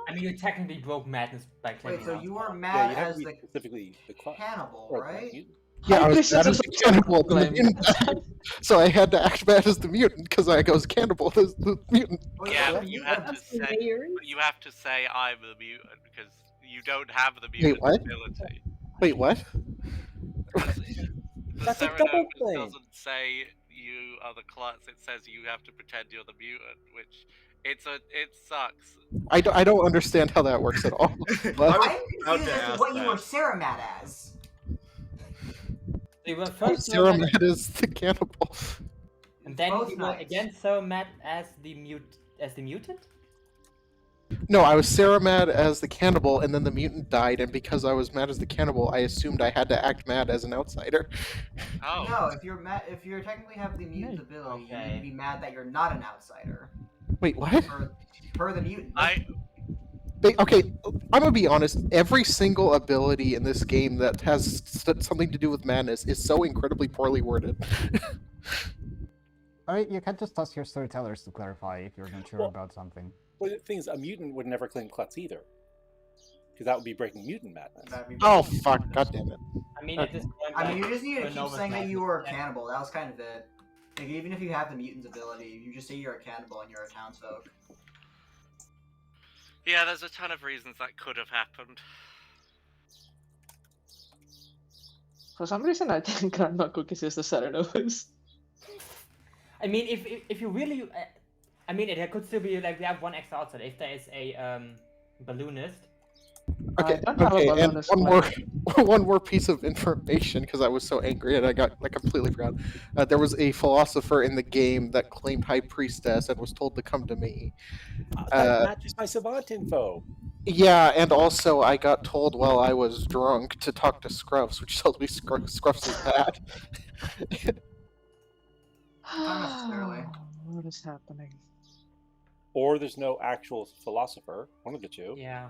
I mean, you technically broke madness by claiming. Wait, so an you were outsider. Yeah, mad you have as to be the specifically the cannibal, or the right? mutant. Yeah, I High was Priestess mad as is the also cannibal, and the claim. mutant died. So I had to act mad as the mutant because I goes cannibal as the mutant. Wait, Yeah, so but you you had to That's say. layers. But you have to say I'm the mutant because you don't have the Wait, mutant what? ability. Wait, what? The That's a double Serenovus claim. doesn't say you are the klutz. It says you have to pretend you're the mutant, which it sucks. I don't understand how that works at all. What? I I'm about confused to as to ask what you were that. Sarah mad as. So you were I first was so Sarah mad, mad as the cannibal. and then Both you were nights. again so mad as the mutant. No, I was Sarah mad as the cannibal, and then the mutant died, and because I was mad as the cannibal, I assumed I had to act mad as an outsider. Oh. No, if you're if you technically have the mutant ability, you need to be mad that you're not an outsider. Wait, what? Per the mutant. Okay, I'm gonna be honest. Every single ability in this game that has something to do with madness is so incredibly poorly worded. I mean, you can just ask your storytellers to clarify if you're not sure about something. Well, the thing is, a mutant would never claim klutz either, because that would be breaking mutant madness. Oh fuck! God damn it! I mean, at this point, I mean, you just need to keep Serenovus saying that madness you were a is dead. cannibal. That was kind of it. Like, even if you have the mutant's ability, you just say you're a cannibal and you're a townsfolk. Yeah, there's a ton of reasons that could have happened. For some reason, I think Grandma Cookies is the Serenovus. I mean, if you really, I mean, it could still be like we have one extra outsider. If there is a balloonist. Okay, I don't have a okay, and balloonist, one more, one more piece of information because I was so angry and I completely forgot. There was a philosopher in the game that claimed High Priestess and was told to come to me. That matches my savant info. Yeah, and also I got told while I was drunk to talk to Scruffs, which tells me Scruffs is bad. Not necessarily. What is happening? Or there's no actual philosopher. One of the two. Yeah.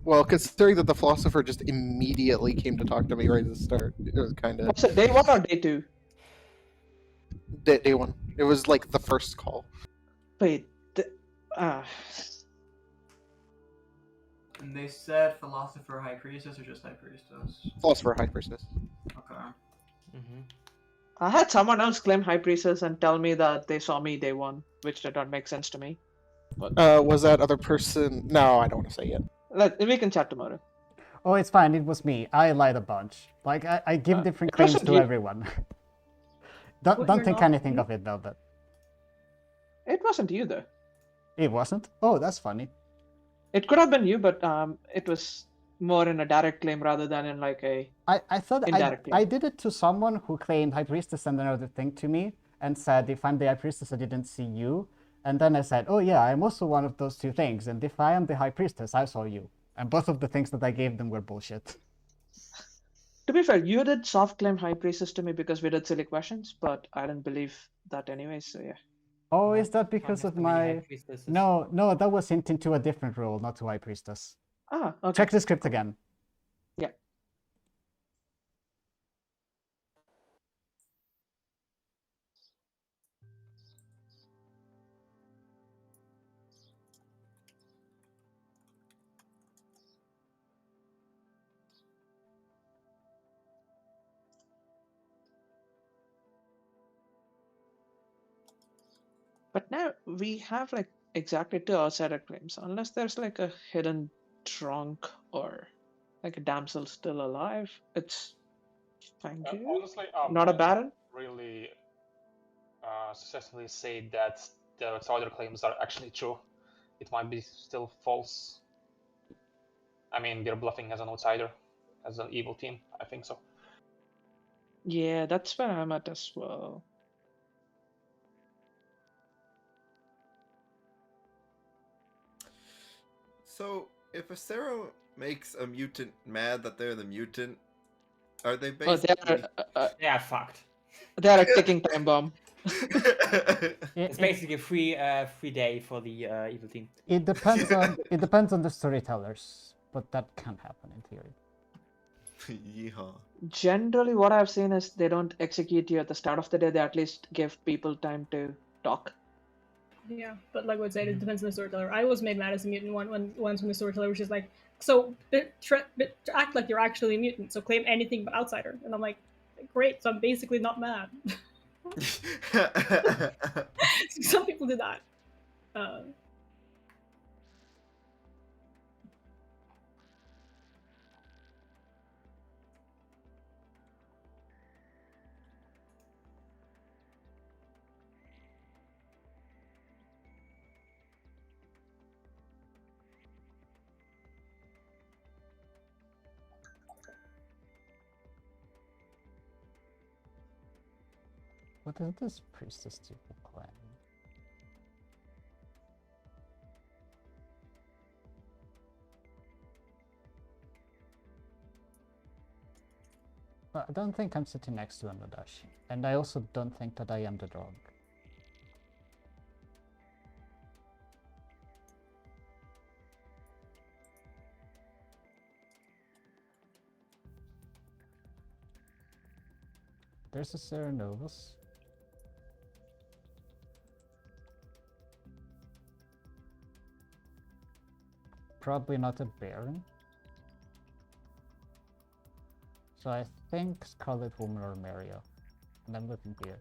Well, considering that the philosopher just immediately came to talk to me right at the start, it was kind of Was it day 1 or day 2? day one. It was like the first call. Wait. And they said philosopher, high priestess, or just high priestess? Philosopher, High Priestess. Okay. I had someone else claim High Priestess and tell me that they saw me day 1, which did not make sense to me. But Was that other person? No, I don't want to say it. we can chat tomorrow. Oh, it's fine. It was me. I lied a bunch. Like I give different it claims wasn't to you. everyone. don't you're think not anything you? of it though. But It wasn't you though. it wasn't. Oh, that's funny. It could have been you, but it was more in a direct claim rather than in like a. I thought indirect I claim. did it to someone who claimed High Priestess and another thing to me and said, if I'm the High Priestess, I didn't see you. And then I said, oh yeah, I'm also one of those two things. And if I am the High Priestess, I saw you. And both of the things that I gave them were bullshit. To be fair, you did soft claim High Priestess to me because we did silly questions, but I didn't believe that anyway, so yeah. Oh, is that because of my... No, that was hinting to a different role, not to High Priestess. Ah, okay. Check the script again. Yeah. But now we have like exactly 2 outsider claims, unless there's like a hidden drunk or like a damsel still alive. It's thank you. Honestly, Not a don't baron. really successfully say that the outsider claims are actually true. It might be still false. I mean, they're bluffing as an outsider, as an evil team. I think so. Yeah, that's where I'm at as well. So, if a Sero makes a mutant mad that they're the mutant, are they Oh, basically... Yeah, fucked. They're a ticking time bomb. It's basically a free day for the evil team. It depends on the storytellers, but that can happen in theory. Yeehaw. Generally, what I've seen is they don't execute you at the start of the day. They at least give people time to talk. Yeah, but like I would say, it depends on the storyteller. I was made mad as a mutant once when the storyteller was just like, so act like you're actually a mutant, so claim anything but outsider. And I'm like, great, so I'm basically not mad. Some people do that. What is this priestess to claim? Well, I don't think I'm sitting next to Anodashi, and I also don't think that I am the dog. There's a Serenovus. Probably not a Baron. So I think Scarlet Woman or Mario. And I'm looking here.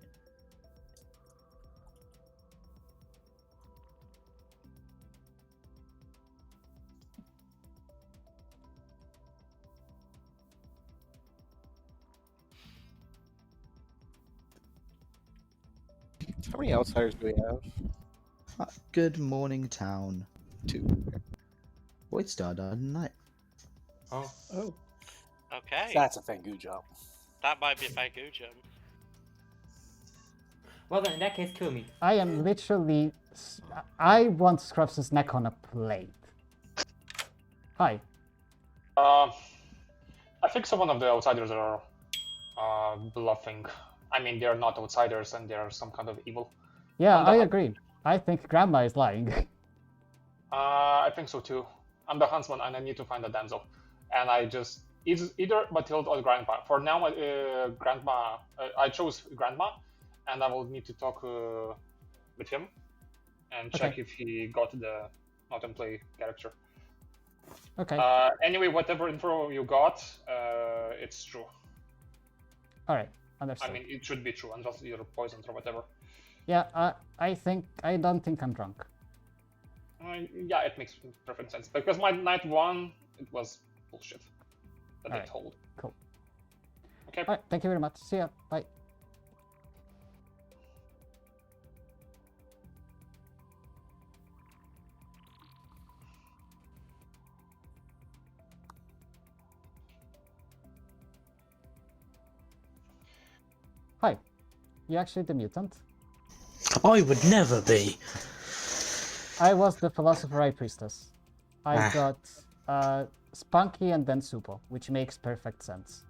How many outsiders do we have? Good morning, town. 2. Void Star died tonight. Oh. Oh. Okay. That's a Fangu jump. That might be a Fangu jump. Well then, in that case, kill me. I am literally... I want Scruffs' neck on a plate. Hi. I think some of the outsiders are bluffing. I mean, they're not outsiders and they're some kind of evil. Yeah, I agree. I think Grandma is lying. I think so too. I'm the huntsman and I need to find a damsel. And I just... It's either Matilda or Grandpa. For now, Grandma... I chose Grandma, and I will need to talk with him and check if he got the not in play character. Okay. Anyway, whatever info you got, it's true. Alright, understood. I mean, it should be true, unless you're poisoned or whatever. Yeah, I don't think I'm drunk. Yeah, it makes perfect sense. Because my night 1, it was bullshit that they told. Cool. Okay. Alright, thank you very much. See ya. Bye. Hi. You actually the mutant? I would never be. I was the Philosopher High Priestess. I got Spunky and then Supo, which makes perfect sense.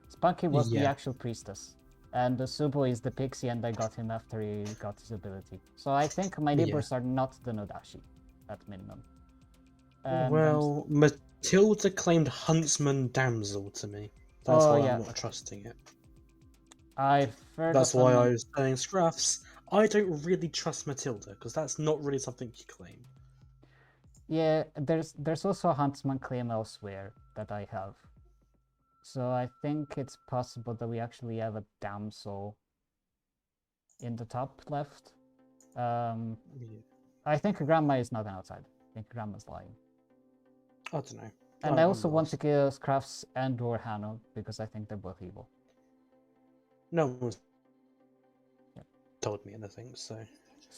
Spunky was the actual priestess, and the Supo is the pixie, and I got him after he got his ability. So I think my neighbors are not the Nodashi, at minimum. And well, Matilda claimed Huntsman Damsel to me. That's why I'm not trusting it. I've heard That's of why him. I was saying Scruffs. I don't really trust Matilda, because that's not really something you claim. Yeah, there's also a Huntsman claim elsewhere that I have. So I think it's possible that we actually have a damsel in the top left. I think Grandma is not an outside. I think Grandma's lying. I don't know. And I also want to kill Scruffs and or Hano because I think they're both evil. No one's told me anything, so...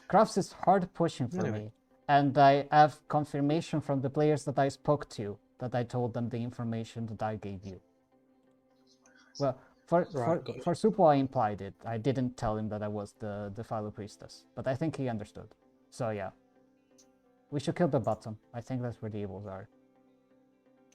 Scruffs is hard pushing for me. And I have confirmation from the players that I spoke to that I told them the information that I gave you. Well, for Supo I implied it. I didn't tell him that I was the Philo Priestess. But I think he understood. So yeah. We should kill the bottom. I think that's where the evils are.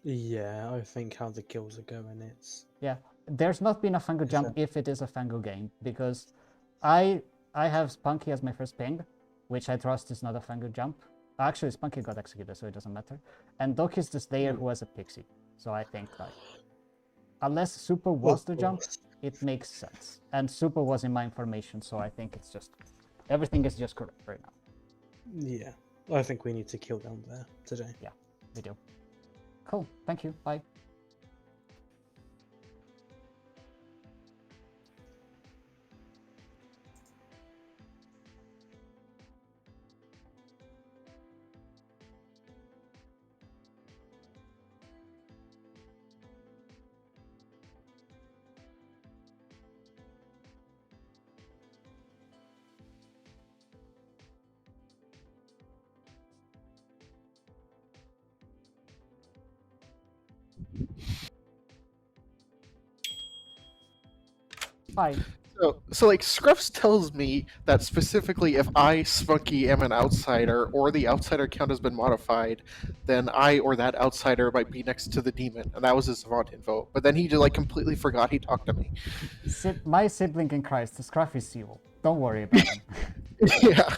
Yeah, I think how the kills are going, it's... Yeah, there's not been a Fango jump if it is a Fango game, because I have Spunky as my first ping, which I trust is not a Fango jump. Actually, Spunky got executed, so it doesn't matter. And Doc is the Slayer who has a pixie, so I think like... Unless Super was the jump, it makes sense. And Super was in my information, so I think it's just... everything is just correct right now. Yeah, I think we need to kill down there today. Yeah, we do. Cool. Thank you. Bye. Bye. So like Scruffs tells me that specifically if I, Spunky, am an outsider or the outsider count has been modified, then I or that outsider might be next to the demon, and that was his savant info. But then he just like completely forgot he talked to me. My sibling in Christ, the Scruff is evil. Don't worry about him. Yeah.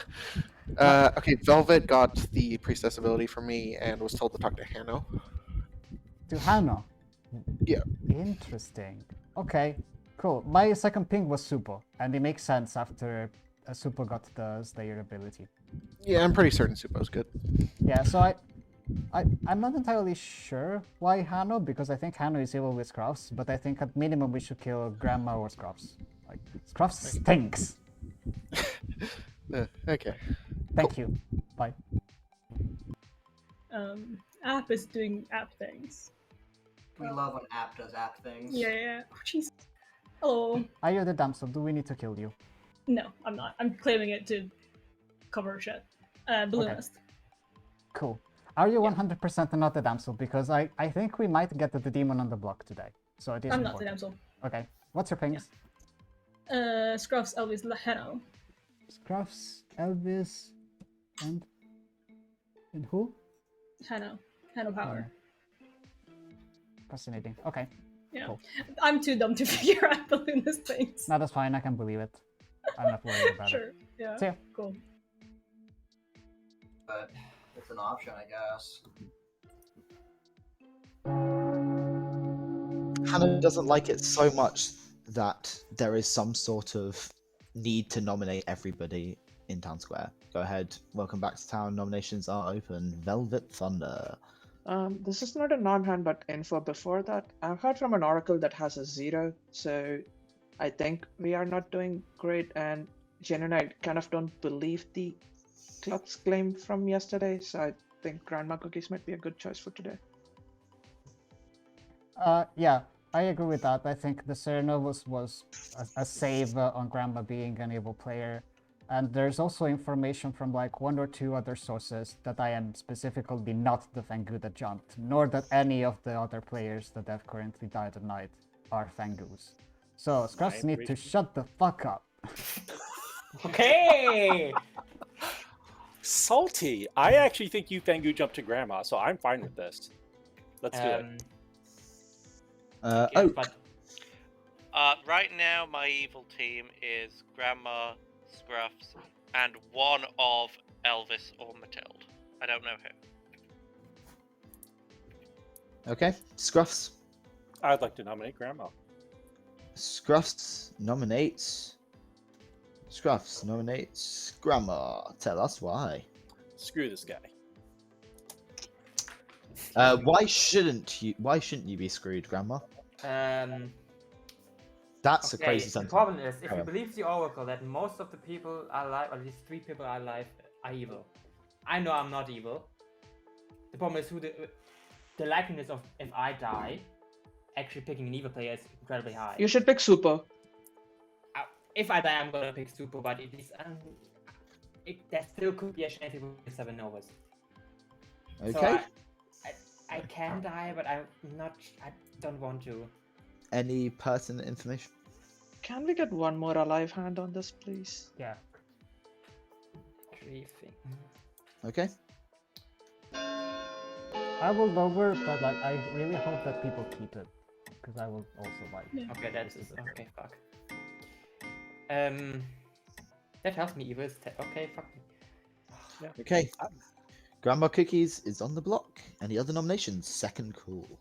Okay, Velvet got the priestess ability from me and was told to talk to Hanno. To Hanno? Yeah. Interesting. Okay, cool. My second ping was Supo, and it makes sense after Supo got the Slayer ability. Yeah, I'm pretty certain Supo's good. Yeah, so I'm not entirely sure why Hanno, because I think Hanno is evil with Scruffs, but I think at minimum we should kill Grandma or Scruffs. Like, Scruffs stinks! Okay. Thank you. Bye. App is doing app things. We love when app does app things. Yeah. Oh, jeez. Hello. Are you the damsel? Do we need to kill you? No, I'm not. I'm claiming it to cover shit. Balloonist. Cool. Are you 100% not the damsel? Because I think we might get the demon on the block today. So it is I'm not the important. damsel. Okay. What's your pings? Scruffs, Elvis, Hanno. Scruffs, Elvis, and who? Hanno Power. Fascinating. Okay. Yeah. Cool. I'm too dumb to figure out balloonist things. No, that's fine. I can believe it. I'm not worried about Sure. it. Yeah. See ya. Cool. But it's an option, I guess. Hannah doesn't like it so much that there is some sort of need to nominate everybody in Town Square. Go ahead. Welcome back to town. Nominations are open. Velvet Thunder. This is not a non-hand, but info before that. I've heard from an oracle that has a 0, so I think we are not doing great. And Jen and I kind of don't believe the club's claim from yesterday, so I think Grandma Cookies might be a good choice for today. Yeah, I agree with that. I think the Sereno was a save on Grandma being an evil player. And there's also information from like 1 or 2 other sources that I am specifically not the Fangu that jumped, nor that any of the other players that have currently died at night are Fangus. So Scruffs need to shut the fuck up. Okay! Salty. I actually think you Fangu jumped to Grandma, so I'm fine with this. Let's do it. But right now, my evil team is Grandma, Scruffs, and one of Elvis or Matilda. I don't know who. Okay. Scruffs. I'd like to nominate Grandma. Scruffs nominates. Scruffs nominates Grandma. Tell us why. Screw this guy. Why shouldn't you be screwed, Grandma? That's a crazy The sentence. problem is, if Go you on. believe the oracle that most of the people alive, or at least 3 people alive, are evil. I know I'm not evil. The problem is the likeliness of if I die, actually picking an evil player is incredibly high. You should pick Super. If I die, I'm gonna pick Super, but it is there still could be a chance it will be 7 Novas. Okay. So I can die, but I don't want to. Any pertinent information? Can we get one more alive hand on this, please? Yeah. Okay. I will lower, but like I really hope that people keep it, because I will also like. Okay, that's okay. Fuck. That helps me. Evil is okay. Fuck me. Yeah. Okay. Grandma Cookies is on the block. Any other nominations? Second call.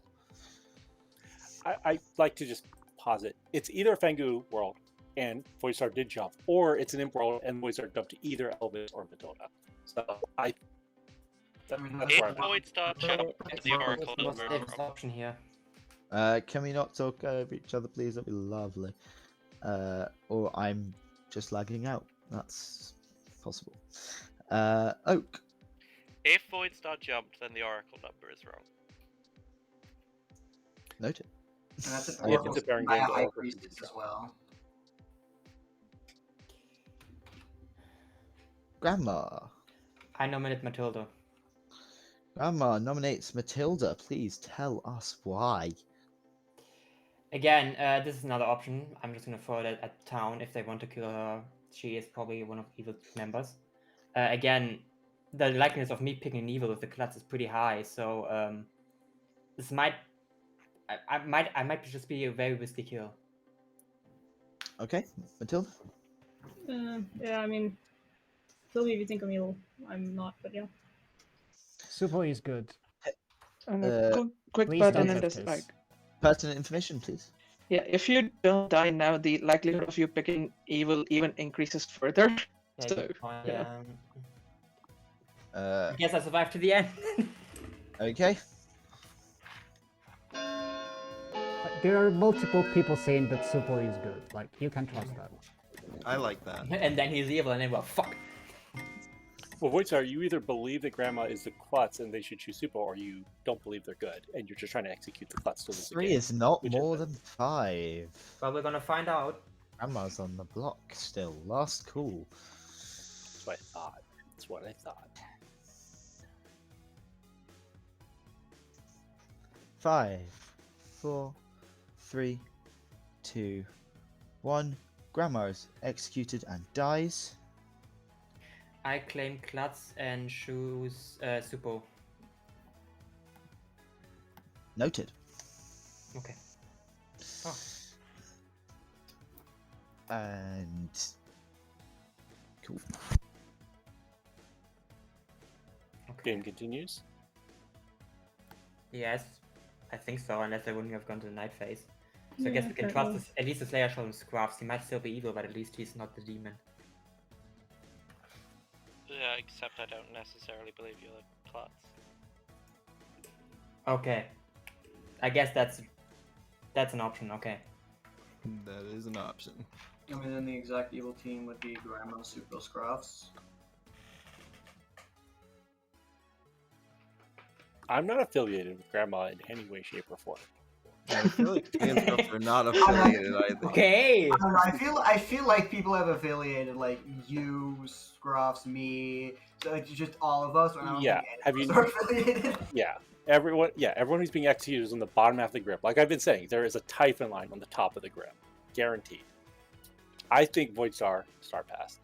I like to just pause it. It's either Fangu World and Voidstar did jump, or it's an imp world and Voidstar jumped to either Elvis or Matilda. So that's where If I'm at. Voidstar jumped to the Oracle What's number the is safest wrong. option here? Can we not talk over each other, please? That'd be lovely. Or I'm just lagging out. That's possible. Oak. If Voidstar jumped, then the Oracle number is wrong. Noted. And that's an Yeah, Oracle it's a Baron by game, a the High Oracle Priestess as well. Grandma. I nominate Matilda. Grandma nominates Matilda. Please tell us why. Again, this is another option. I'm just gonna throw it at town if they want to kill her. She is probably one of Evil's members. Again, the likeliness of me picking an Evil with the Klutz is pretty high, so this might, I might just be a very risky kill. Okay, Matilda. Yeah, I mean, Sylvie, if you think I'm evil, I'm not, but yeah. Super is good. And a quick please don't pertinent lift is this. like, Pertinent information, please. yeah, if you don't die now, the likelihood of you picking evil even increases further. Yeah, So, good point, yeah. I guess I survived to the end. Okay. There are multiple people saying that Super is good. Like, you can trust that. I like that. And then he's evil, and then well, fuck. Well, Voidstar, you either believe that Grandma is the Klutz and they should choose Super, or you don't believe they're good and you're just trying to execute the Klutz to lose the 3 game. is not Which more is it? than 5. Well, we're gonna find out. Grandma's on the block still. Last call. That's what I thought. That's what I thought. 5, 4, 3, 2, 1. Grandma is executed and dies. I claim Klutz and choose Supo. Noted. Okay. Oh. And cool. Game continues. Yes, I think so, unless they wouldn't have gone to the night phase. So I guess Yeah, we can trust this, at least the Slayer showing Scruffs. He might still be evil, but at least he's not the demon. Yeah, except I don't necessarily believe you're the Klutz. Okay. I guess that's an option, okay. That is an option. I mean, then the exact evil team would be Grandma, Super Scruffs. I'm not affiliated with Grandma in any way, shape, or form. I feel like me and Scruffs are not affiliated either. Okay. I don't know, I feel like people have affiliated, like you, Scruffs, me, so like just all of us. And I don't Yeah, think any have of you- us are affiliated. Yeah, everyone who's being executed is on the bottom half of the grip. Like I've been saying, there is a Typhon line on the top of the grip, guaranteed. I think Voidstar Star Pass.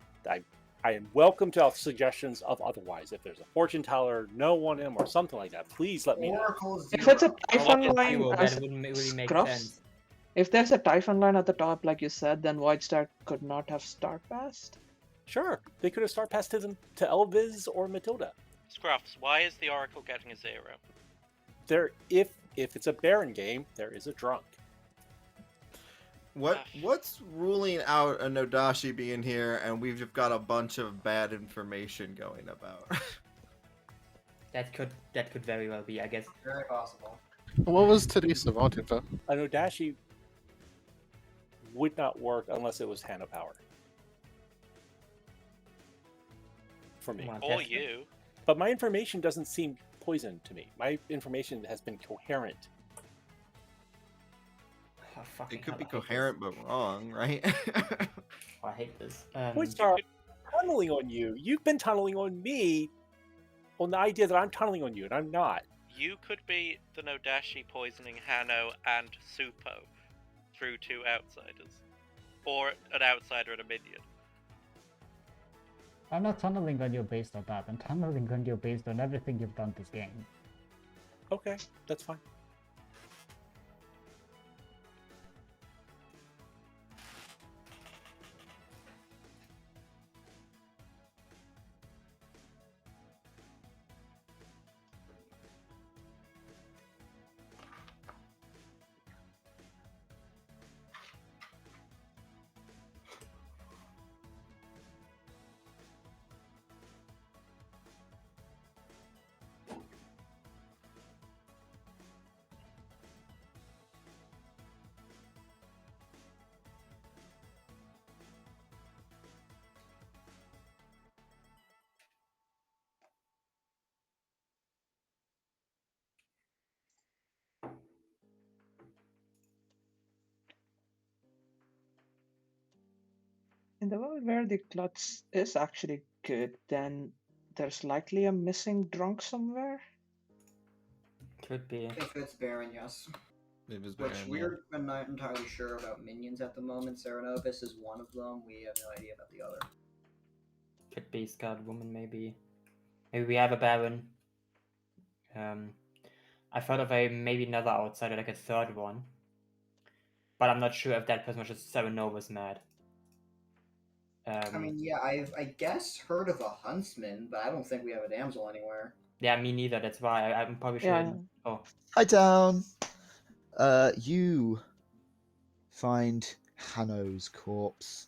I am welcome to suggestions of otherwise. If there's a fortune teller, no one am, or something like that, please let me know. Oracle If it's a Zero. Typhon Well, line zero, as that wouldn't really make Scruffs, sense. if there's a Typhon line at the top, like you said, then Voidstar could not have Star Passed. Sure, they could have Star Passed to Elviz or Matilda. Scruffs, why is the Oracle getting a 0? There, if it's a Baron game, there is a drunk. What's ruling out a Nodashi being here and we've just got a bunch of bad information going about? That could very well be, I guess. Very possible. What was today's Savant info? I know Dashi would not work unless it was Hana power. For me. Well, Or that's- you. But my information doesn't seem poisoned to me. My information has been coherent. Oh, fucking It could hell, be I hate this. coherent but wrong, right? Oh, I hate this. Voidstar, tunneling on you. You've been tunneling on me on the idea that I'm tunneling on you, and I'm not. You could be the Nodashi poisoning Hano and Supo through 2 outsiders. Or an outsider and a minion. I'm not tunneling on you based on that. I'm tunneling on you based on everything you've done this game. Okay, that's fine. In the world where the klutz is actually good, then there's likely a missing drunk somewhere. Could be. If it's Baron, yes. It was Which Baron, we're not entirely sure about minions at the moment. Serenovus is one of them. We have no idea about the other. Could be Scarlet Woman, maybe. Maybe we have a Baron. I've heard of maybe another outsider, like a third one. But I'm not sure if that person was just Serenovus mad. I mean, yeah, I guess heard of a huntsman, but I don't think we have a damsel anywhere. Yeah, me neither. That's why I'm probably sure. Yeah. Oh, Hi, down. You find Hanno's corpse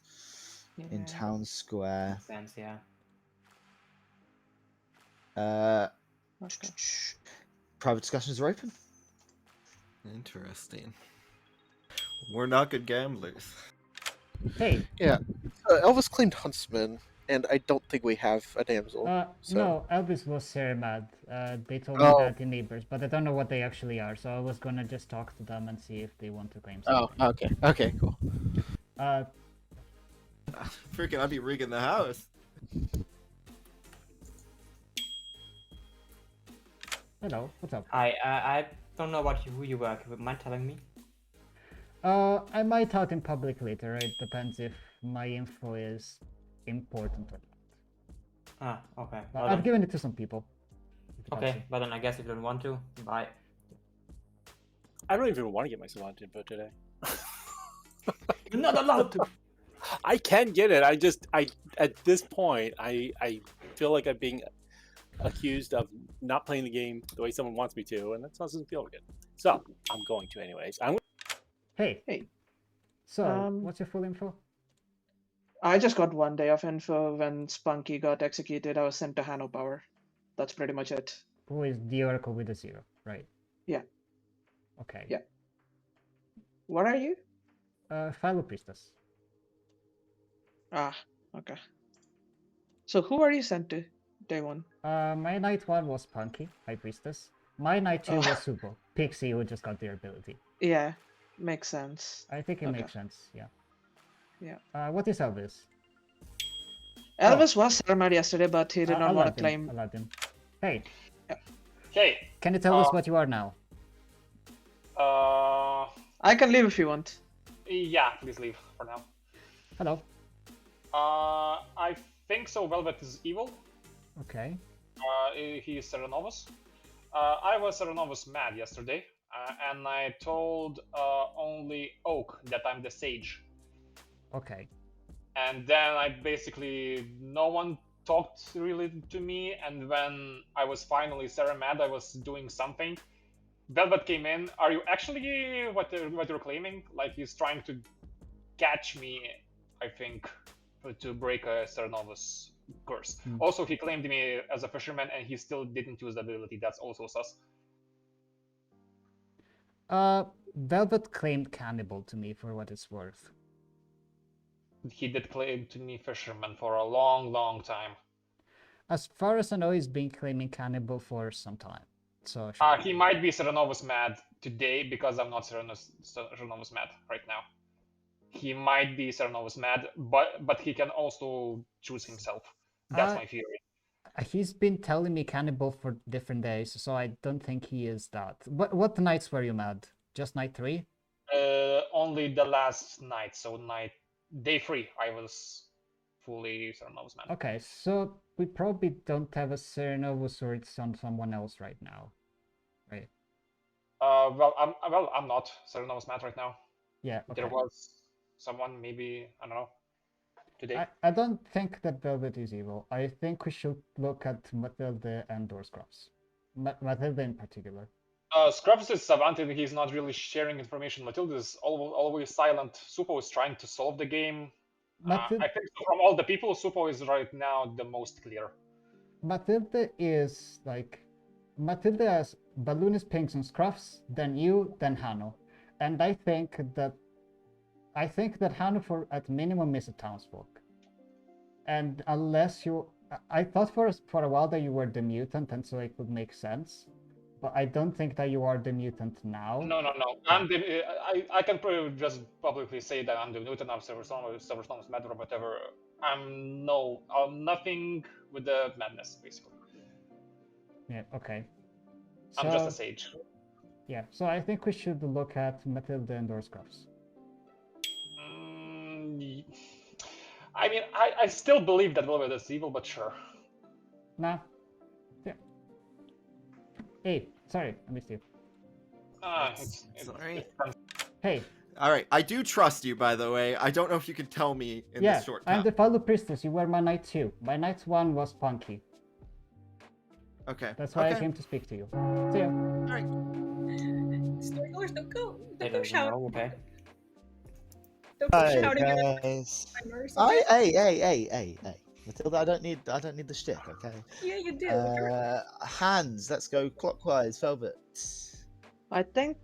in Yeah. town square. makes sense. Yeah. Okay. Private discussions are open. Interesting. We're not good gamblers. Hey. Yeah. Elvis claimed huntsman, and I don't think we have a damsel. So. No, Elvis was very mad. They told me that the neighbors, but I don't know what they actually are. So I was gonna just talk to them and see if they want to claim something. Oh, okay. Okay, cool. Freaking, I'd be rigging the house. Hello, what's up? I don't know who you were. Would you mind telling me? I might out in public later. It depends if my info is important or not. Ah, okay. But Well, I've given it to some people. okay, but then I guess if you don't want to, bye. I don't even want to get my Savant info today. You're not allowed to. I can get it. I at this point, I feel like I'm being accused of not playing the game the way someone wants me to, and that doesn't feel good. So I'm going to anyways. Hey. So, what's your full info? I just got 1 day of info. When Spunky got executed, I was sent to Hanno Power. That's pretty much it. Who is the Oracle with a 0, right? Yeah. Okay. Yeah. What are you? Philo Priestess. Ah, okay. So who are you sent to? Day 1. My Knight 1 was Punky, High Priestess. My Knight 2 was Subo, Pixie, who just got their ability. Yeah, makes sense. I think it Okay. makes sense, yeah. Yeah. What is Elvis? Elvis was Sermad yesterday, but he did not want to claim. Aladdin. Hey. Hey. Can you tell us what you are now? I can leave if you want. Yeah, please leave for now. Hello. I think so. Velvet is evil. Okay. He is Serenovus. I was Serenovus mad yesterday, and I told only Oak that I'm the sage. Okay. And then no one talked really to me, and when I was finally Sarah mad, I was doing something. Velvet came in. Are you actually what you're claiming? Like he's trying to catch me, I think, to break a Serenovus curse. Also, he claimed me as a fisherman, and he still didn't use the ability. That's also sus. Velvet claimed cannibal to me for what it's worth. He did claim to me fisherman for a long, long time. As far as I know, he's been claiming cannibal for some time. So sure. He might be Serenovus mad today because I'm not Serenovus mad right now. He might be Serenovus mad, but he can also choose himself. That's my theory. He's been telling me cannibal for different days, so I don't think he is that. What nights were you mad? Just night 3? Only the last night, so day 3, I was fully Serenovus mad. Okay, so we probably don't have a Serenovus or it's on someone else right now, right? Well, I'm not Serenovus mad right now. Yeah. Okay. There was someone, maybe, I don't know, today. I don't think that Velvet is evil. I think we should look at Matilda and or Scruffs. Matilda in particular. Scruffs is savant and he's not really sharing information. Matilda is always silent. Supo is trying to solve the game. I think from all the people, Supo is right now the most clear. Matilda is like... Matilda has Balloonist, Pinks, and Scruffs, then you, then Hanno. And I think that Hanno at minimum is a townsfolk. And unless you... I thought for a while that you were the mutant, and so it would make sense. But I don't think that you are the mutant now. No. I'm the. I can probably just publicly say that I'm the mutant. I'm Silver Storm's matter or whatever. I'm nothing with the madness, basically. Yeah, okay. I'm just a So, sage. yeah, so I think we should look at Matilda and Scruffs. I mean, I still believe that Velvet is evil, but sure. Nah. Yeah. Hey, sorry, I missed you. Sorry. Hey. All right, I do trust you, by the way. I don't know if you can tell me in Yeah, this short I'm time. the fellow priestess. You were my knight too. My knight 1 was Punky. Okay. That's why I Okay. came to speak to you. See ya. All right. Storytellers, don't go Hey, shout. okay. Don't go Hi shouting at guys. timers, I, okay? hey. Matilda, I don't need the shtick, okay? Yeah, you do. Hands, let's go clockwise, Velvet. I think,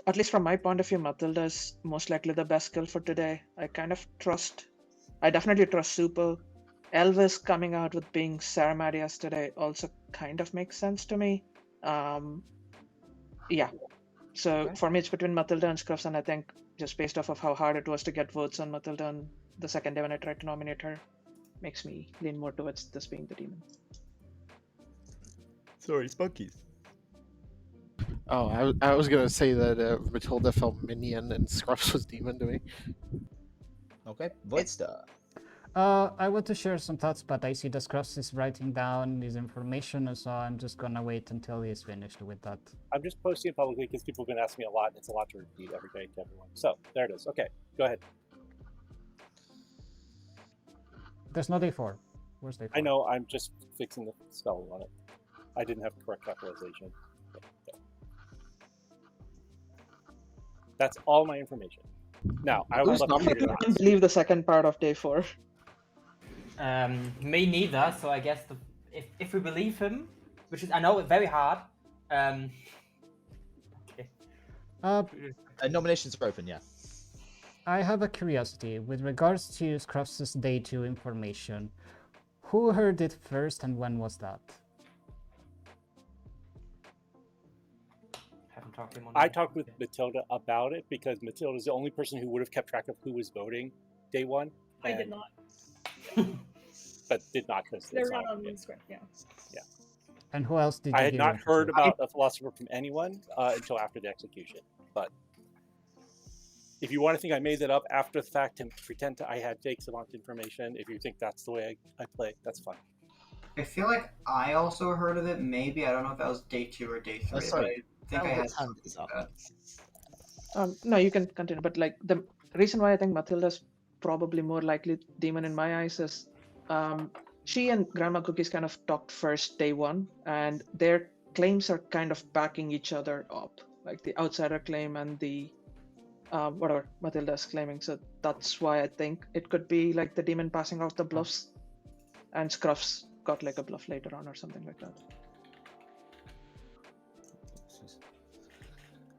at least from my point of view, Matilda is most likely the best skill for today. I definitely trust Super. Elvis coming out with being Saramad yesterday also kind of makes sense to me. Yeah. So Okay. for me, it's between Matilda and Scruffs, and I think just based off of how hard it was to get votes on Matilda on the second day when I tried to nominate her, makes me lean more towards this being the demon. Sorry, Spunkies. Oh, I was gonna say that Matilda felt minion and Scruffs was demon to me. Okay, Voidstar. I want to share some thoughts, but I see that Scruffs is writing down his information, so I'm just gonna wait until he's finished with that. I'm just posting it publicly because people have been asking me a lot, and it's a lot to repeat every day to everyone. So, there it is. Okay, go ahead. There's no day 4. Where's day 4? I know, I'm just fixing the spelling on it. I didn't have the correct capitalization. That's all my information. Now, I would love to hear your I can't believe the second part of day 4. Me neither. So I guess if we believe him, which is I know it's very hard. Okay. Nominations are open, yeah. I have a curiosity with regards to Scruffs' day 2 information. Who heard it first and when was that? Haven't talked to him on I that. talked with Matilda about it because Matilda is the only person who would have kept track of who was voting day 1. I did not. But did not because They're not on the script, yeah. Yeah. And who else did you I had hear not it heard from? about the Philosopher from anyone until after the execution. But if you want to think I made that up after the fact and pretend I had fake savant information, if you think that's the way I play, that's fine. I feel like I also heard of it. Maybe I don't know if that was day 2 or day 3. Oh, sorry. But I think I had. Velvet's hand is up. No, you can continue. But like the reason why I think Matilda's probably more likely demon in my eyes is she and Grandma Cookies kind of talked first day 1, and their claims are kind of backing each other up, like the outsider claim and the whatever Matilda's claiming. So that's why I think it could be like the demon passing off the bluffs, and Scruffs got like a bluff later on or something like that.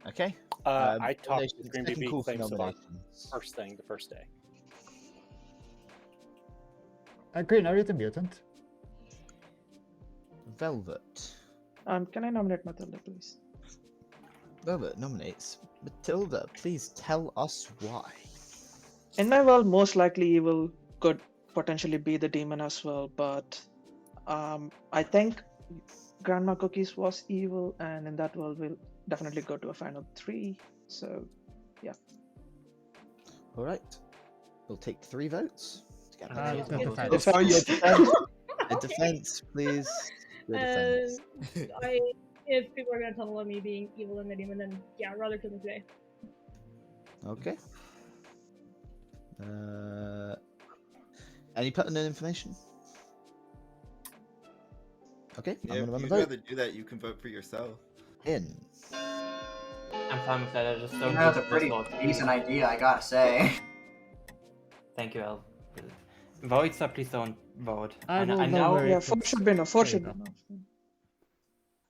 Okay. I talked nominations, with Green second BB call for claims savant nominations. first thing the first day. Green, are you the mutant? Velvet. Can I nominate Matilda, please? Velvet nominates Matilda. Please tell us why. In my world, most likely evil could potentially be the demon as well, but I think Grandma Cookies was evil, and in that world, we'll definitely go to a final 3. So, yeah. All right. We'll take 3 votes. To get the Matilda. defense. Oh, your defense. A defense, please. Your defense. If people are gonna tunnel on me being evil and the demon, then yeah, rather kill me today. Okay. Any pertinent information? Okay, Yeah, I'm gonna run if the you'd vote. rather do that, you can vote for yourself. In. I'm fine with that. I just don't. That's a do the pretty first vote. decent idea, I gotta say. Thank you, El. Voids, please don't vote. I will I know know. where Yeah, it 4 is. should be enough. 4 There should you be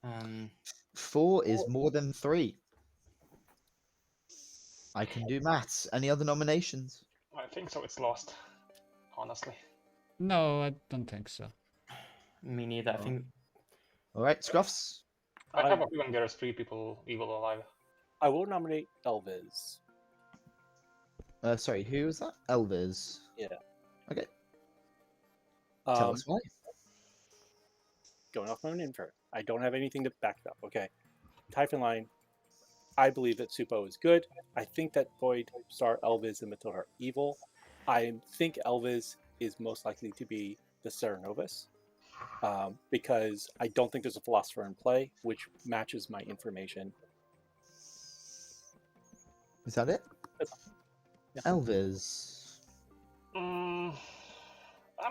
go. enough. 4 is more than 3. I can do maths. Any other nominations? I think so. It's lost, honestly. No, I don't think so. Me neither. I think All right, Scruffs. I have a feeling there's 3 people evil alive. I will nominate Elvis. Sorry, who was that? Elvis. Yeah. Okay. Tell Um, us why. Going off my own info. I don't have anything to back it up. Okay. Typhon Line. I believe that Supo is good. I think that Void Star, Elvis, and Matilda are evil. I think Elvis is most likely to be the Serenovus. Because I don't think there's a Philosopher in play, which matches my information. Is that it? Yeah. Elvis. I'm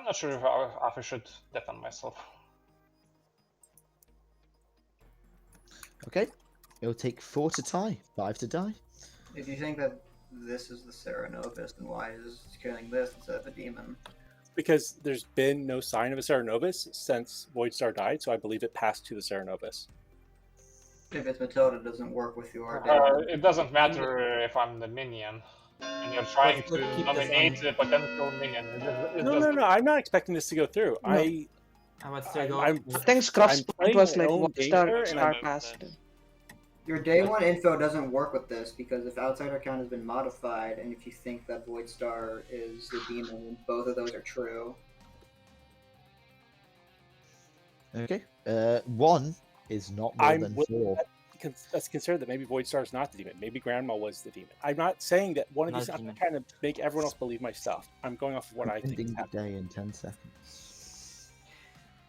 not sure if I should defend myself. Okay. It'll take 4 to tie, 5 to die. If you think that this is the Serenovus, then why is killing this instead of the demon? Because there's been no sign of a Serenovus since Voidstar died, so I believe it passed to the Serenovus. If it's Matilda, it doesn't work with your It doesn't matter if I'm the minion, and you're trying to nominate a potential minion. No. I'm not expecting this to go through. No. I would still go. I think Scruff's point was like Star passed. Your day one info doesn't work with this because if outsider count has been modified, and if you think that Void Star is the demon, both of those are true. Okay. 1 is not more than 4. That's considered that maybe Voidstar is not the demon. Maybe Grandma was the demon. I'm not saying that one of these. I'm not trying to make everyone else believe my stuff. I'm going off of what I think is Ending the happening. day in 10 seconds.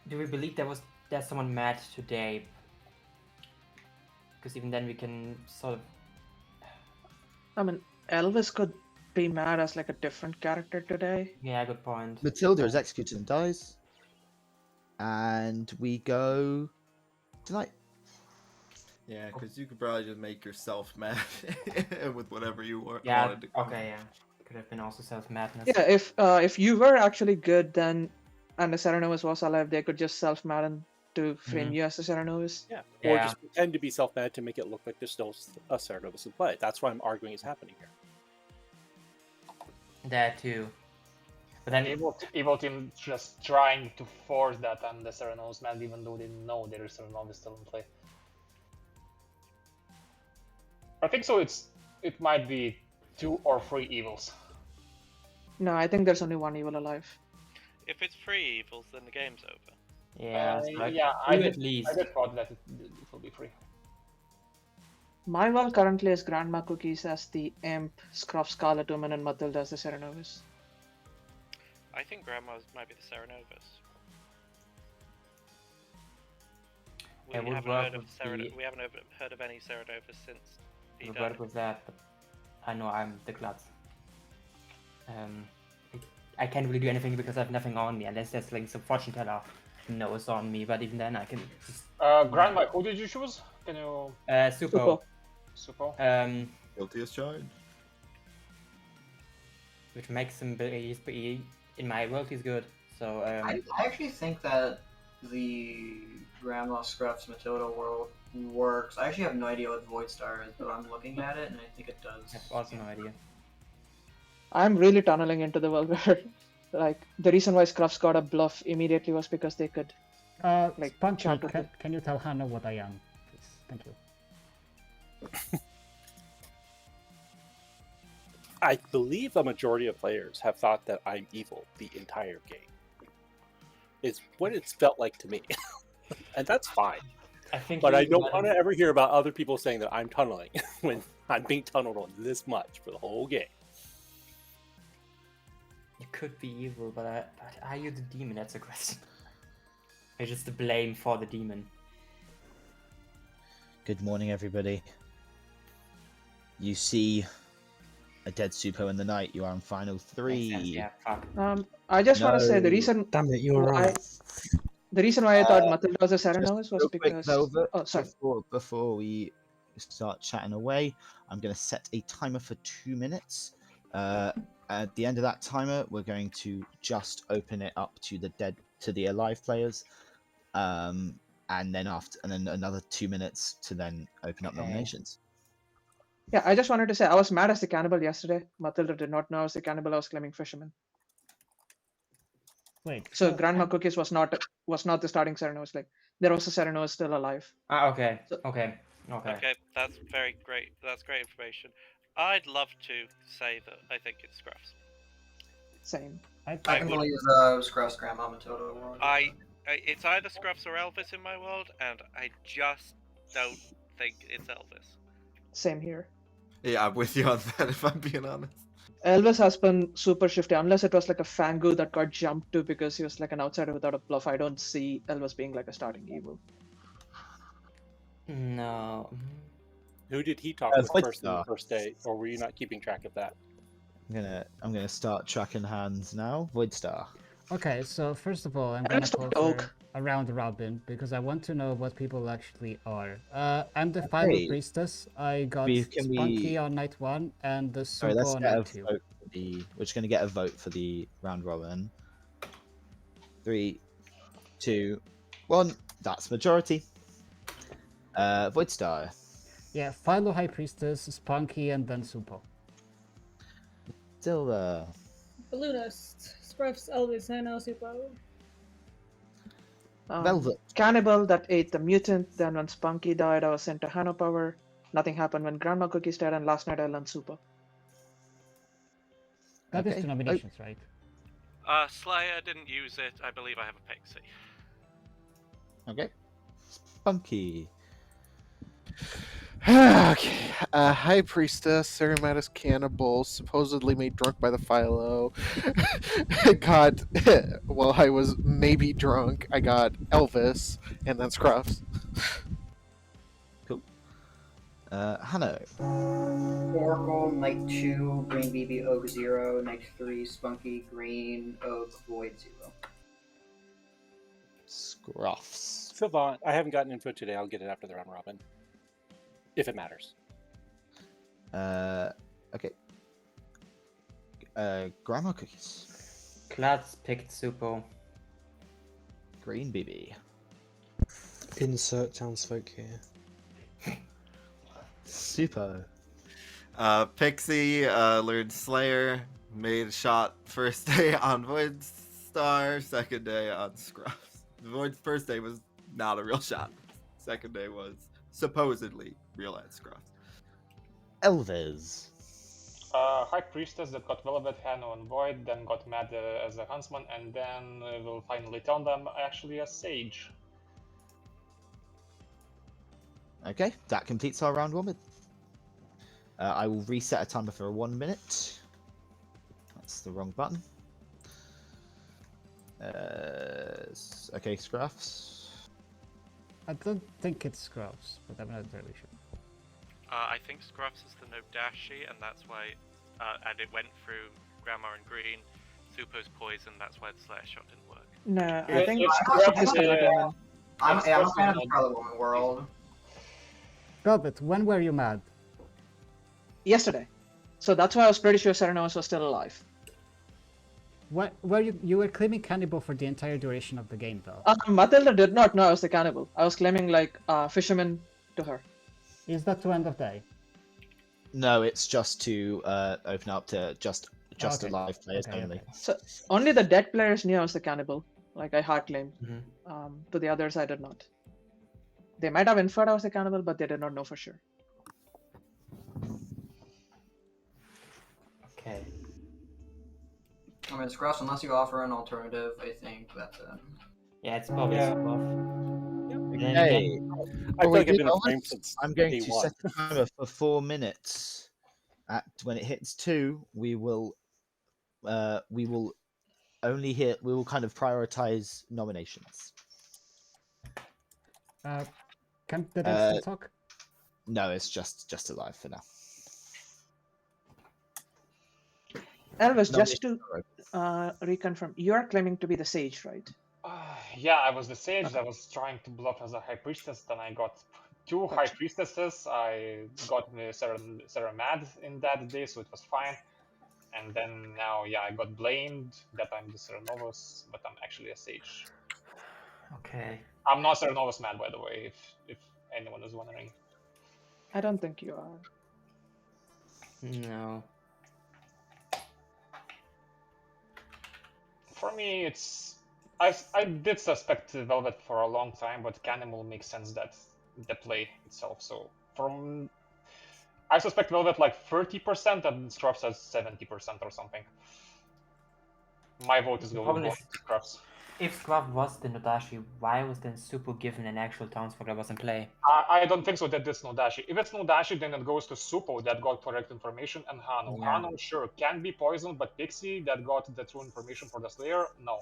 Do we believe there's someone mad today? Because even then we can sort of. I mean, Elvis could be mad as like a different character today. Yeah, good point. Matilda is executed and dies. And we go tonight. Yeah, because you could probably just make yourself mad with whatever you wanted to. Okay, yeah. Could have been also self-madness. Yeah, if you were actually good, then and the Serenovus was alive, they could just self-madden to frame you as the Serenovus. Yeah. Or just pretend to be self-mad to make it look like there's still a Serenovus in play. That's what I'm arguing is happening here. That too. But then evil team just trying to force that on the Serenovus mad, even though they know there is Serenovus still in play. I think so. It might be 2 or 3 evils. No, I think there's only 1 evil alive. If it's 3 evils, then the game's over. Yeah, I at least. I did thought that it will be 3. My one currently is Grandma Cookies as the Imp, Scruff Scarlet Woman, and Matilda as the Serenovus. I think Grandma's might be the Serenovus. We haven't heard of any Serenovus since he We'll died. work with that, but I know I'm the Klutz. I can't really do anything because I have nothing on me unless there's like some fortune teller knows on me, but even then I can just... Grandma, who did you choose? Can you... Supo. Supo? Guilty as charged. Which makes him be, in my world he's good, so... I actually think that the Grandma Scruff's Matilda world works. I actually have no idea what Void Star is, but I'm looking at it and I think it does. I have also no idea. I'm really tunneling into the world where, like, the reason why Scruffs got a bluff immediately was because they could, like, Punchy, chat with it. can you tell Hannah what I am, please? Thank you. I believe a majority of players have thought that I'm evil the entire game. It's what it's felt like to me. And that's fine. But I don't want to ever hear about other people saying that I'm tunneling when I'm being tunneled on this much for the whole game. You could be evil, but are you the demon? That's a question. Or just the blame for the demon. Good morning, everybody. You see a dead Supo in the night. You are on final 3. Yeah, fuck. I just want to say the reason. Damn it, you were right. The reason why I thought Matilda was a Serenovus was because. Velvet, oh, sorry. Before we start chatting away, I'm going to set a timer for 2 minutes. At the end of that timer, we're going to just open it up to the alive players, and then another 2 minutes to then open up nominations. Yeah, I just wanted to say I was mad as the cannibal yesterday. Matilda did not know I was the cannibal. I was claiming fisherman. Wait. So Grandma Cookies was not the starting Serenovus. Like The Rosa Sereno is still alive. Okay. So- Okay. Okay. Okay, that's very great. That's great information. I'd love to say that I think it's Scruffs. Same. I I can would- believe Scruff's Grandma Matilda world. It's either Scruffs or Elvis in my world, and I just don't think it's Elvis. Same here. Yeah, I'm with you on that. If I'm being honest. Elvis has been super shifty, unless it was like a Fangu that got jumped to because he was like an outsider without a bluff. I don't see Elvis being like a starting evil. No. Who did he talk with first on the first day, or were you not keeping track of that? I'm gonna start tracking hands now. Voidstar. Okay, so first of all, I'm And gonna it's not call Oak. for a round robin because I want to know what people actually are. I'm the final Okay. priestess. I got Can we- Spunky on night 1 and the Sorry, Supo let's on get a night 2. vote for the. We're just gonna get a vote for the round robin. 3, 2, 1. That's majority. Voidstar. Yeah, Philo High Priestess, Spunky, and then Supo. Still Balloonist, Scruffs, Elvis, and Supo. Velvet. Cannibal that ate the mutant. Then when Spunky died, I was sent to Hano Power. Nothing happened when Grandma Cookies died, and last night I learned Super. That is Okay. two nominations, right? Slayer didn't use it. I believe I have a Pixie. Okay. Spunky. Okay. High Priestess, Cerematus Cannibal, supposedly made drunk by the Philo. Got, well, I was maybe drunk. I got Elvis, and then Scruffs. Cool. Hanno. Oracle, Night 2, Green BB, Oak 0, Night 3, Spunky, Green, Oak, Void 0. Scruffs. Savant. I haven't gotten info today. I'll get it after the round robin. If it matters. Okay. Grandma Cookies. Klutz picked Supo. Green BB. Insert townsfolk here. Super. Pixie learned Slayer, made a shot first day on Void Star, second day on Scruffs. Void's first day was not a real shot. Second day was supposedly real at Scruffs. Elvis. High Priestess that got Velvet, Hano, and Void, then got mad as a huntsman, and then will finally turn them actually a sage. Okay, that completes our round robin. I will reset a timer for 1 minute. That's the wrong button. Okay, Scruffs. I don't think it's Scruffs, but I'm not entirely sure. I think Scruffs is the Nodashi, and that's why, and it went through Grandma and Green. Supo's poison, that's why the Slayer shot didn't work. No, I Yeah, think it's Scruffs Scruffs, is the Women. I'm a fan of Scruffs the Scarlet Woman world. Velvet, when were you mad? Yesterday. So that's why I was pretty sure Serenos was still alive. What were you were claiming cannibal for the entire duration of the game, though? Matilda did not know I was the cannibal. I was claiming like fisherman to her. Is that to end of day? No, it's just to open up to just Okay. alive players Okay, only. okay. So only the dead players knew I was the cannibal. Like I hard claimed. Mhm. To the others, I did not. They might have inferred I was the cannibal, but they did not know for sure. Okay. I mean, Scruffs, unless you offer an alternative, I think that's it. Yeah, it's probably Yeah. Supo. Okay. I feel we like I've do been Elvis, framed since I'm going day to one. set a timer for 4 minutes. When it hits 2, we will only hit. We will kind of prioritize nominations. Can the dead still talk? No, it's just alive for now. Elvis, just Nominations to are open. reconfirm, you are claiming to be the sage, right? Yeah, I was the sage. I was trying to bluff as a high priestess. Then I got two high priestesses. I got Sarah mad in that day, so it was fine. And then now, yeah, I got blamed that I'm the Serenovus, but I'm actually a sage. Okay. I'm not Serenovus mad, by the way, if anyone is wondering. I don't think you are. No. For me, it's I did suspect Velvet for a long time, but Canon will make sense that the play itself. So I suspect Velvet like 30% and Scruff says 70% or something. My vote is going to Scruffs. If Scruff was the Nodashi, why was then Supu given an actual townsfolk that was in play? I don't think so that it's Nodashi. If it's Nodashi, then it goes to Supo that got correct information, and Hano. Yeah. Hano, sure, can be poisoned, but Pixie that got the true information for the Slayer, no.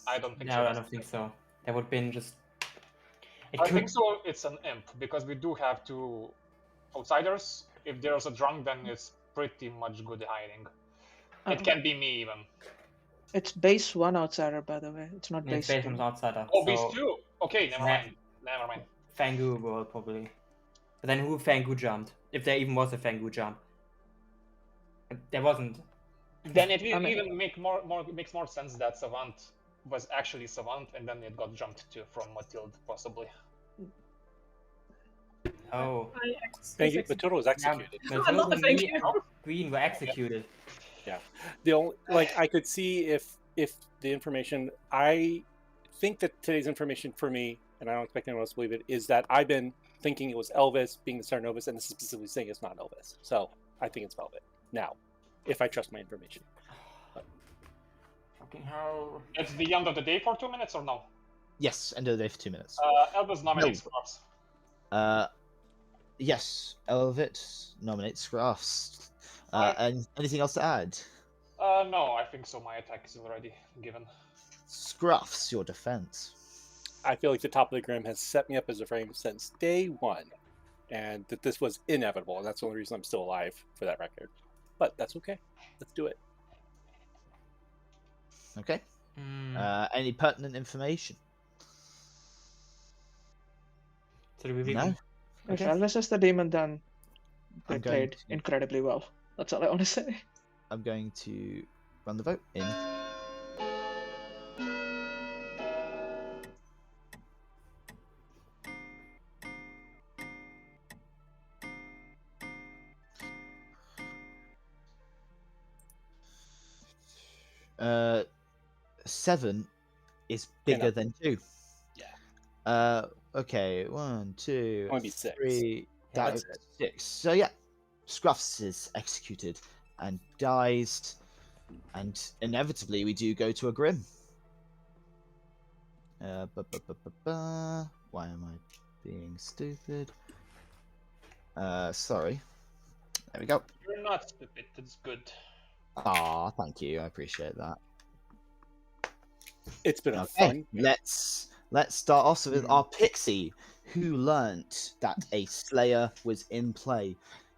I don't think so. No, I don't think so. That would have been just... I think so it's an imp, because we do have 2 outsiders. If there's a drunk, then it's pretty much good hiding. It can be me, even. It's base 1 outsider, by the way. It's not It's base based 2. on outsider. Oh, base 2? Okay, never mind. Never mind. Fangu will probably. But then who Fangu jumped? If there even was a Fangu jump. There wasn't. Then it will even makes more sense that Savant was actually Savant, and then it got jumped to from Mathilde, possibly. Oh. Matilda was executed. Yeah, Matilda and Green were executed. Yeah. The only I could see if the information, I think that today's information for me, and I don't expect anyone else to believe it, is that I've been thinking it was Elvis being the Serenovus, and this is specifically saying it's not Elvis. So I think it's Velvet now, if I trust my information. Fucking hell. It's the end of the day for 2 minutes, or no? Yes, end of the day for 2 minutes. Elvis nominates Scruffs. Yes, Elvit nominates Scruffs. And anything else to add? No, I think so. My attack is already given. Scruffs, your defense. I feel like the top of the Grim has set me up as a frame since day 1, and that this was inevitable, and that's the only reason I'm still alive, for that record. But that's okay. Let's do it. Okay. Any pertinent information? So do we No. If Elvis is the demon, then they I'm going played incredibly well. That's all I want to say. I'm going to run the vote in. Seven is bigger than 2. Yeah. Okay. 1, 2, Only 6. 3. Yeah, That's 6. So yeah, Scruffs is executed and dies, and inevitably we do go to a Grim. Why am I being stupid? Sorry. There we go. You're not stupid. It's good. Ah, thank you. I appreciate that. It's been a fun. Let's start off with our Pixie, who learnt that a Slayer was in play.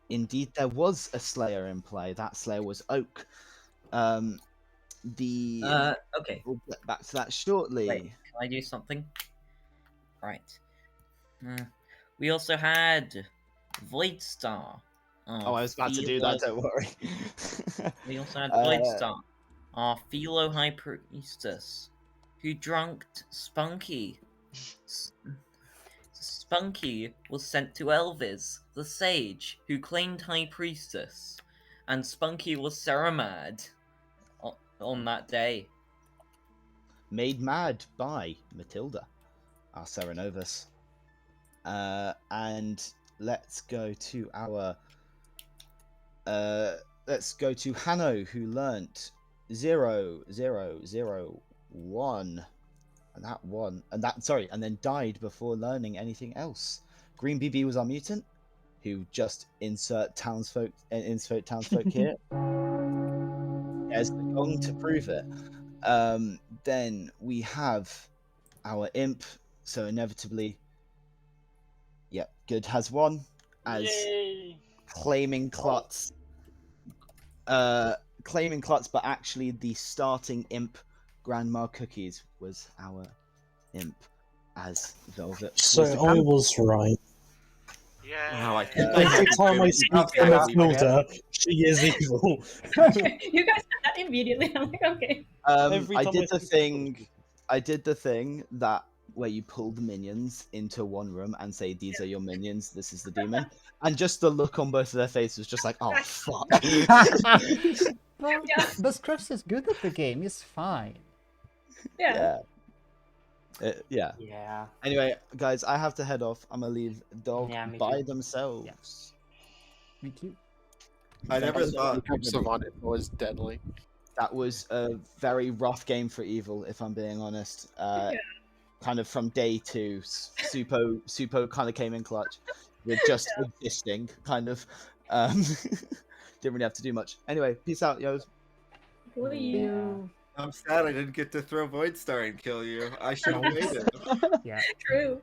Indeed, there was a Slayer in play. That Slayer was Oak. Okay. We'll get back to that shortly. Wait, can I do something? Right. We also had Voidstar. Oh, I was about to do that, don't worry. We also had Voidstar, our Philo High Priestess, who drunked Spunky. Spunky was sent to Elvis, the Sage, who claimed High Priestess, and Spunky was Ceramad on that day. Made mad by Matilda, our Serenovus. And let's go to our... let's go to Hanno, who learnt 0, 0, 0, 1. And then died before learning anything else. Green BB was our mutant, who just insert townsfolk here. There's the gong to prove it. Then we have our imp, so inevitably, yep, good has won as claiming Klutz. Claiming Klutz, but actually the starting imp Grandma Cookies was our imp as Velvet. So I was right. Yeah. Every time I speak to Matilda, she is evil. Okay, you guys said that immediately. I'm like, okay. I did the thing that where you pull the minions into one room and say, "These are your minions. This is the demon," and just the look on both of their faces was just like, "Oh fuck." Well, the Scruffs is good at the game. It's fine. Yeah. Yeah. Yeah. Anyway, guys, I have to head off. I'm gonna leave dog Yeah, me by too. themselves. Me too. I Thank never you so thought. much, everybody. Savant was deadly. That was a very rough game for Evil, if I'm being honest. Kind of from day 2, Supo kind of came in clutch with just existing, kind of. Didn't really have to do much. Anyway, peace out, yos. Please. I'm sad I didn't get to throw Void Star and kill you. I should have waited. Yeah. True.